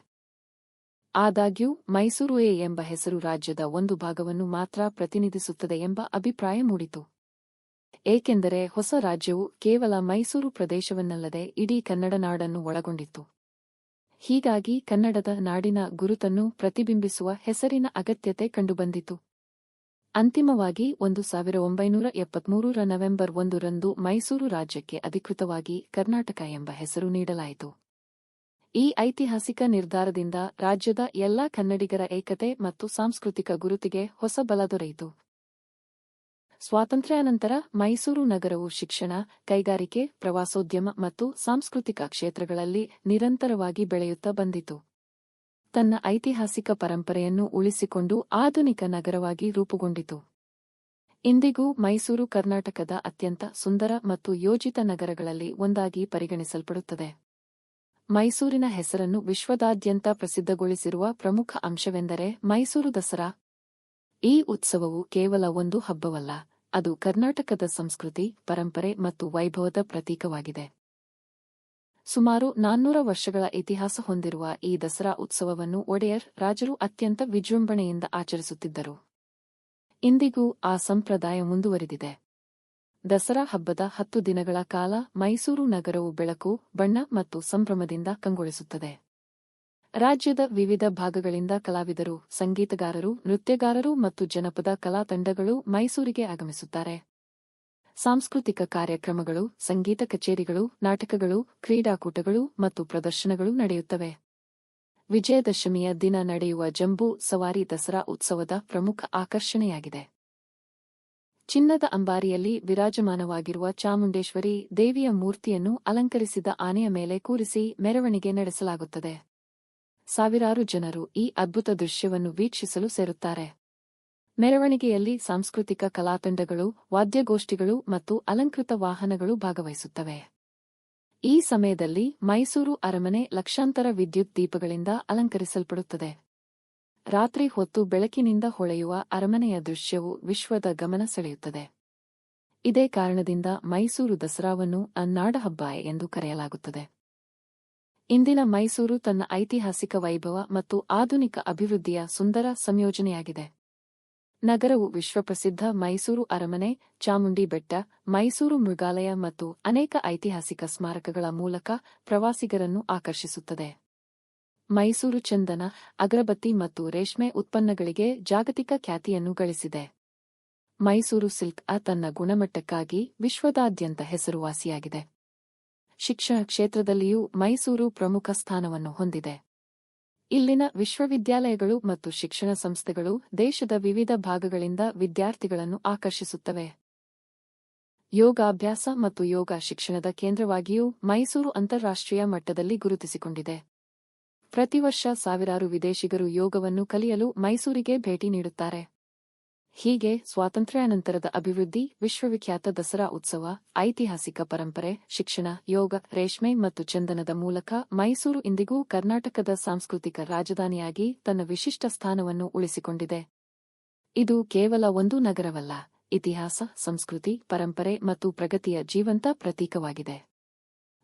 ಆದಾಗ್ಯೂ ಮೈಸೂರು ಎಂಬ ಹೆಸರು ರಾಜ್ಯದ ಒಂದು ಭಾಗವನ್ನು ಮಾತ್ರ ಪ್ರತಿನಿಧಿಸುತ್ತದೆ ಎಂಬ ಅಭಿಪ್ರಾಯ ಮೂಡಿತು. ಏಕೆಂದರೆ ಹೊಸ ರಾಜ್ಯವು ಕೇವಲ ಮೈಸೂರು ಪ್ರದೇಶವನ್ನಲ್ಲದೆ ಇಡೀ ಕನ್ನಡ ನಾಡನ್ನು ಒಳಗೊಂಡಿತ್ತು. ಹೀಗಾಗಿ ಕನ್ನಡದ ನಾಡಿನ ಗುರುತನ್ನು ಪ್ರತಿಬಿಂಬಿಸುವ ಹೆಸರಿನ ಅಗತ್ಯತೆ ಕಂಡುಬಂದಿತು. ಅಂತಿಮವಾಗಿ 1973ರ ನವೆಂಬರ್ 1ರಂದು ಮೈಸೂರು ರಾಜ್ಯಕ್ಕೆ ಅಧಿಕೃತವಾಗಿ ಕರ್ನಾಟಕ ಎಂಬ ಹೆಸರು ನೀಡಲಾಯಿತು. ಈ ಐತಿಹಾಸಿಕ ನಿರ್ಧಾರದಿಂದ ರಾಜ್ಯದ ಎಲ್ಲಾ ಕನ್ನಡಿಗರ ಏಕತೆ ಮತ್ತು ಸಾಂಸ್ಕೃತಿಕ ಗುರುತಿಗೆ ಹೊಸ ಬಲ ದೊರೆಯಿತು. ಸ್ವಾತಂತ್ರ್ಯಾನಂತರ ಮೈಸೂರು ನಗರವು ಶಿಕ್ಷಣ, ಕೈಗಾರಿಕೆ, ಪ್ರವಾಸೋದ್ಯಮ ಮತ್ತು ಸಾಂಸ್ಕೃತಿಕ ಕ್ಷೇತ್ರಗಳಲ್ಲಿ ನಿರಂತರವಾಗಿ ಬೆಳೆಯುತ್ತಾ ಬಂದಿತು. ತನ್ನ ಐತಿಹಾಸಿಕ ಪರಂಪರೆಯನ್ನು ಉಳಿಸಿಕೊಂಡು ಆಧುನಿಕ ನಗರವಾಗಿ ರೂಪುಗೊಂಡಿತು. ಇಂದಿಗೂ ಮೈಸೂರು ಕರ್ನಾಟಕದ ಅತ್ಯಂತ ಸುಂದರ ಮತ್ತು ಯೋಜಿತ ನಗರಗಳಲ್ಲಿ ಒಂದಾಗಿ ಪರಿಗಣಿಸಲ್ಪಡುತ್ತದೆ. ಮೈಸೂರಿನ ಹೆಸರನ್ನು ವಿಶ್ವದಾದ್ಯಂತ ಪ್ರಸಿದ್ಧಗೊಳಿಸಿರುವ ಪ್ರಮುಖ ಅಂಶವೆಂದರೆ ಮೈಸೂರು ದಸರಾ. ಈ ಉತ್ಸವವು ಕೇವಲ ಒಂದು ಹಬ್ಬವಲ್ಲ, ಅದು ಕರ್ನಾಟಕದ ಸಂಸ್ಕೃತಿ, ಪರಂಪರೆ ಮತ್ತು ವೈಭವದ ಪ್ರತೀಕವಾಗಿದೆ. ಸುಮಾರು 400 ವರ್ಷಗಳ ಇತಿಹಾಸ ಹೊಂದಿರುವ ಈ ದಸರಾ ಉತ್ಸವವನ್ನು ಒಡೆಯರ್ ರಾಜರು ಅತ್ಯಂತ ವಿಜೃಂಭಣೆಯಿಂದ ಆಚರಿಸುತ್ತಿದ್ದರು. ಇಂದಿಗೂ ಆ ಸಂಪ್ರದಾಯ ಮುಂದುವರಿದಿದೆ. ದಸರಾ ಹಬ್ಬದ 10 ದಿನಗಳ ಕಾಲ ಮೈಸೂರು ನಗರವು ಬೆಳಕು, ಬಣ್ಣ ಮತ್ತು ಸಂಭ್ರಮದಿಂದ ಕಂಗೊಳಿಸುತ್ತದೆ. ರಾಜ್ಯದ ವಿವಿಧ ಭಾಗಗಳಿಂದ ಕಲಾವಿದರು, ಸಂಗೀತಗಾರರು, ನೃತ್ಯಗಾರರು ಮತ್ತು ಜನಪದ ಕಲಾ ತಂಡಗಳು ಮೈಸೂರಿಗೆ ಆಗಮಿಸುತ್ತಾರೆ. ಸಾಂಸ್ಕೃತಿಕ ಕಾರ್ಯಕ್ರಮಗಳು, ಸಂಗೀತ ಕಚೇರಿಗಳು, ನಾಟಕಗಳು, ಕ್ರೀಡಾಕೂಟಗಳು ಮತ್ತು ಪ್ರದರ್ಶನಗಳು ನಡೆಯುತ್ತವೆ. ವಿಜಯದಶಮಿಯ ದಿನ ನಡೆಯುವ ಜಂಬೂ ಸವಾರಿ ದಸರಾ ಉತ್ಸವದ ಪ್ರಮುಖ ಆಕರ್ಷಣೆಯಾಗಿದೆ. ಚಿನ್ನದ ಅಂಬಾರಿಯಲ್ಲಿ ವಿರಾಜಮಾನವಾಗಿರುವ ಚಾಮುಂಡೇಶ್ವರಿ ದೇವಿಯ ಮೂರ್ತಿಯನ್ನು ಅಲಂಕರಿಸಿದ ಆನೆಯ ಮೇಲೆ ಕೂರಿಸಿ ಮೆರವಣಿಗೆ ನಡೆಸಲಾಗುತ್ತದೆ. ಸಾವಿರಾರು ಜನರು ಈ ಅದ್ಭುತ ದೃಶ್ಯವನ್ನು ವೀಕ್ಷಿಸಲು ಸೇರುತ್ತಾರೆ. ಮೆರವಣಿಗೆಯಲ್ಲಿ ಸಾಂಸ್ಕೃತಿಕ ಕಲಾತಂಡಗಳು, ವಾದ್ಯಗೋಷ್ಠಿಗಳು ಮತ್ತು ಅಲಂಕೃತ ವಾಹನಗಳು ಭಾಗವಹಿಸುತ್ತವೆ. ಈ ಸಮಯದಲ್ಲಿ ಮೈಸೂರು ಅರಮನೆ ಲಕ್ಷಾಂತರ ವಿದ್ಯುತ್ ದೀಪಗಳಿಂದ ಅಲಂಕರಿಸಲ್ಪಡುತ್ತದೆ. ರಾತ್ರಿ ಹೊತ್ತು ಬೆಳಕಿನಿಂದ ಹೊಳೆಯುವ ಅರಮನೆಯ ದೃಶ್ಯವು ವಿಶ್ವದ ಗಮನ ಸೆಳೆಯುತ್ತದೆ. ಇದೇ ಕಾರಣದಿಂದ ಮೈಸೂರು ದಸರಾವನ್ನು ನಾಡಹಬ್ಬ ಎಂದು ಕರೆಯಲಾಗುತ್ತದೆ. ಇಂದಿನ ಮೈಸೂರು ತನ್ನ ಐತಿಹಾಸಿಕ ವೈಭವ ಮತ್ತು ಆಧುನಿಕ ಅಭಿವೃದ್ಧಿಯ ಸುಂದರ ಸಂಯೋಜನೆಯಾಗಿದೆ. ನಗರವು ವಿಶ್ವಪ್ರಸಿದ್ಧ ಮೈಸೂರು ಅರಮನೆ, ಚಾಮುಂಡಿ ಬೆಟ್ಟ, ಮೈಸೂರು ಮೃಗಾಲಯ ಮತ್ತು ಅನೇಕ ಐತಿಹಾಸಿಕ ಸ್ಮಾರಕಗಳ ಮೂಲಕ ಪ್ರವಾಸಿಗರನ್ನು ಆಕರ್ಷಿಸುತ್ತದೆ. ಮೈಸೂರು ಚಂದನ, ಅಗರಬತ್ತಿ ಮತ್ತು ರೇಷ್ಮೆ ಉತ್ಪನ್ನಗಳಿಗೆ ಜಾಗತಿಕ ಖ್ಯಾತಿಯನ್ನು ಗಳಿಸಿದೆ. ಮೈಸೂರು ಸಿಲ್ಕ್ ತನ್ನ ಗುಣಮಟ್ಟಕ್ಕಾಗಿ ವಿಶ್ವದಾದ್ಯಂತ ಹೆಸರುವಾಸಿಯಾಗಿದೆ. ಶಿಕ್ಷಣ ಕ್ಷೇತ್ರದಲ್ಲಿಯೂ ಮೈಸೂರು ಪ್ರಮುಖ ಸ್ಥಾನವನ್ನು ಹೊಂದಿದೆ. ಇಲ್ಲಿನ ವಿಶ್ವವಿದ್ಯಾಲಯಗಳು ಮತ್ತು ಶಿಕ್ಷಣ ಸಂಸ್ಥೆಗಳು ದೇಶದ ವಿವಿಧ ಭಾಗಗಳಿಂದ ವಿದ್ಯಾರ್ಥಿಗಳನ್ನು ಆಕರ್ಷಿಸುತ್ತವೆ. ಯೋಗಾಭ್ಯಾಸ ಮತ್ತು ಯೋಗ ಶಿಕ್ಷಣದ ಕೇಂದ್ರವಾಗಿಯೂ ಮೈಸೂರು ಅಂತಾರಾಷ್ಟ್ರೀಯ ಮಟ್ಟದಲ್ಲಿ ಗುರುತಿಸಿಕೊಂಡಿದೆ. ಪ್ರತಿ ವರ್ಷ ಸಾವಿರಾರು ವಿದೇಶಿಗರು ಯೋಗವನ್ನು ಕಲಿಯಲು ಮೈಸೂರಿಗೆ ಭೇಟಿ ನೀಡುತ್ತಾರೆ. ಹೀಗೆ ಸ್ವಾತಂತ್ರ್ಯಾನಂತರದ ಅಭಿವೃದ್ಧಿ, ವಿಶ್ವವಿಖ್ಯಾತ ದಸರಾ ಉತ್ಸವ, ಐತಿಹಾಸಿಕ ಪರಂಪರೆ, ಶಿಕ್ಷಣ, ಯೋಗ, ರೇಷ್ಮೆ ಮತ್ತು ಚಂದನದ ಮೂಲಕ ಮೈಸೂರು ಇಂದಿಗೂ ಕರ್ನಾಟಕದ ಸಾಂಸ್ಕೃತಿಕ ರಾಜಧಾನಿಯಾಗಿ ತನ್ನ ವಿಶಿಷ್ಟ ಸ್ಥಾನವನ್ನು ಉಳಿಸಿಕೊಂಡಿದೆ. ಇದು ಕೇವಲ ಒಂದು ನಗರವಲ್ಲ, ಇತಿಹಾಸ, ಸಂಸ್ಕೃತಿ, ಪರಂಪರೆ ಮತ್ತು ಪ್ರಗತಿಯ ಜೀವಂತ ಪ್ರತೀಕವಾಗಿದೆ.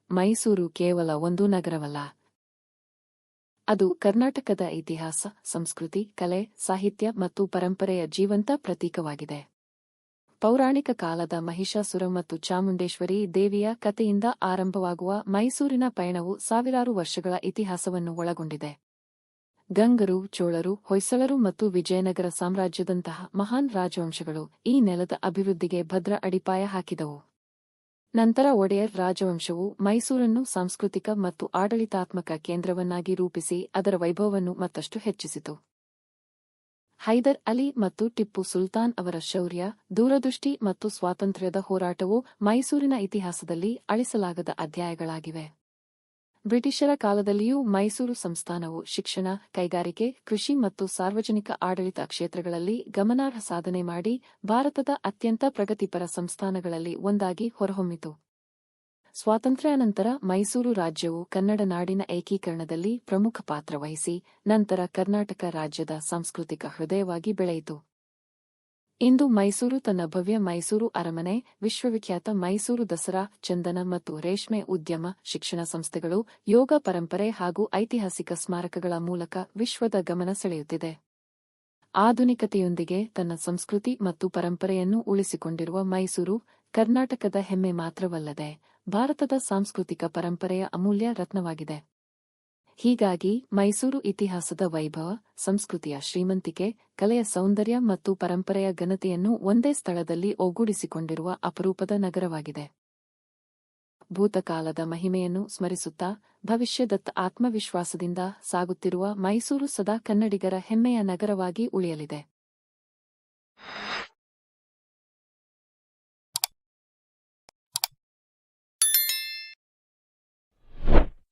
ಮೈಸೂರು ಕೇವಲ ಒಂದು ನಗರವಲ್ಲ, ಅದು ಕರ್ನಾಟಕದ ಇತಿಹಾಸ, ಸಂಸ್ಕೃತಿ, ಕಲೆ, ಸಾಹಿತ್ಯ ಮತ್ತು ಪರಂಪರೆಯ ಜೀವಂತ ಪ್ರತೀಕವಾಗಿದೆ. ಪೌರಾಣಿಕ ಕಾಲದ ಮಹಿಷಾಸುರ ಮತ್ತು ಚಾಮುಂಡೇಶ್ವರಿ ದೇವಿಯ ಕಥೆಯಿಂದ ಆರಂಭವಾಗುವ ಮೈಸೂರಿನ ಪಯಣವು ಸಾವಿರಾರು ವರ್ಷಗಳ ಇತಿಹಾಸವನ್ನು ಒಳಗೊಂಡಿದೆ. ಗಂಗರು, ಚೋಳರು, ಹೊಯ್ಸಳರು ಮತ್ತು ವಿಜಯನಗರ ಸಾಮ್ರಾಜ್ಯದಂತಹ ಮಹಾನ್ ರಾಜವಂಶಗಳು ಈ ನೆಲದ ಅಭಿವೃದ್ಧಿಗೆ ಭದ್ರ ಅಡಿಪಾಯ ಹಾಕಿದವು. ನಂತರ ಒಡೆಯರ್ ರಾಜವಂಶವು ಮೈಸೂರನ್ನು ಸಾಂಸ್ಕೃತಿಕ ಮತ್ತು ಆಡಳಿತಾತ್ಮಕ ಕೇಂದ್ರವನ್ನಾಗಿ ರೂಪಿಸಿ ಅದರ ವೈಭವವನ್ನು ಮತ್ತಷ್ಟು ಹೆಚ್ಚಿಸಿತು. ಹೈದರ್ ಅಲಿ ಮತ್ತು ಟಿಪ್ಪು ಸುಲ್ತಾನ್ ಅವರ ಶೌರ್ಯ, ದೂರದೃಷ್ಟಿ ಮತ್ತು ಸ್ವಾತಂತ್ರ್ಯದ ಹೋರಾಟವು ಮೈಸೂರಿನ ಇತಿಹಾಸದಲ್ಲಿ ಅಳಿಸಲಾಗದ ಅಧ್ಯಾಯಗಳಾಗಿವೆ. ಬ್ರಿಟಿಷರ ಕಾಲದಲ್ಲಿಯೂ ಮೈಸೂರು ಸಂಸ್ಥಾನವು ಶಿಕ್ಷಣ, ಕೈಗಾರಿಕೆ, ಕೃಷಿ ಮತ್ತು ಸಾರ್ವಜನಿಕ ಆಡಳಿತ ಕ್ಷೇತ್ರಗಳಲ್ಲಿ ಗಮನಾರ್ಹ ಸಾಧನೆ ಮಾಡಿ ಭಾರತದ ಅತ್ಯಂತ ಪ್ರಗತಿಪರ ಸಂಸ್ಥಾನಗಳಲ್ಲಿ ಒಂದಾಗಿ ಹೊರಹೊಮ್ಮಿತು. ಸ್ವಾತಂತ್ರ್ಯಾನಂತರ ಮೈಸೂರು ರಾಜ್ಯವು ಕನ್ನಡ ನಾಡಿನ ಏಕೀಕರಣದಲ್ಲಿ ಪ್ರಮುಖ ಪಾತ್ರ ವಹಿಸಿ ನಂತರ ಕರ್ನಾಟಕ ರಾಜ್ಯದ ಸಾಂಸ್ಕೃತಿಕ ಹೃದಯವಾಗಿ ಬೆಳೆಯಿತು. ಇಂದು ಮೈಸೂರು ತನ್ನ ಭವ್ಯ ಮೈಸೂರು ಅರಮನೆ, ವಿಶ್ವವಿಖ್ಯಾತ ಮೈಸೂರು ದಸರಾ, ಚಂದನ ಮತ್ತು ರೇಷ್ಮೆ ಉದ್ಯಮ, ಶಿಕ್ಷಣ ಸಂಸ್ಥೆಗಳು, ಯೋಗ ಪರಂಪರೆ ಹಾಗೂ ಐತಿಹಾಸಿಕ ಸ್ಮಾರಕಗಳ ಮೂಲಕ ವಿಶ್ವದ ಗಮನ ಸೆಳೆಯುತ್ತಿದೆ. ಆಧುನಿಕತೆಯೊಂದಿಗೆ ತನ್ನ ಸಂಸ್ಕೃತಿ ಮತ್ತು ಪರಂಪರೆಯನ್ನು ಉಳಿಸಿಕೊಂಡಿರುವ ಮೈಸೂರು, ಕರ್ನಾಟಕದ ಹೆಮ್ಮೆ ಮಾತ್ರವಲ್ಲದೆ ಭಾರತದ ಸಾಂಸ್ಕೃತಿಕ ಪರಂಪರೆಯ ಅಮೂಲ್ಯ ರತ್ನವಾಗಿದೆ. ಹೀಗಾಗಿ ಮೈಸೂರು ಇತಿಹಾಸದ ವೈಭವ, ಸಂಸ್ಕೃತಿಯ ಶ್ರೀಮಂತಿಕೆ, ಕಲೆಯ ಸೌಂದರ್ಯ ಮತ್ತು ಪರಂಪರೆಯ ಘನತೆಯನ್ನು ಒಂದೇ ಸ್ಥಳದಲ್ಲಿ ಒಗ್ಗೂಡಿಸಿಕೊಂಡಿರುವ ಅಪರೂಪದ ನಗರವಾಗಿದೆ. ಭೂತಕಾಲದ ಮಹಿಮೆಯನ್ನು ಸ್ಮರಿಸುತ್ತಾ ಭವಿಷ್ಯದತ್ತ ಆತ್ಮವಿಶ್ವಾಸದಿಂದ ಸಾಗುತ್ತಿರುವ ಮೈಸೂರು ಸದಾ ಕನ್ನಡಿಗರ ಹೆಮ್ಮೆಯ ನಗರವಾಗಿ ಉಳಿಯಲಿದೆ.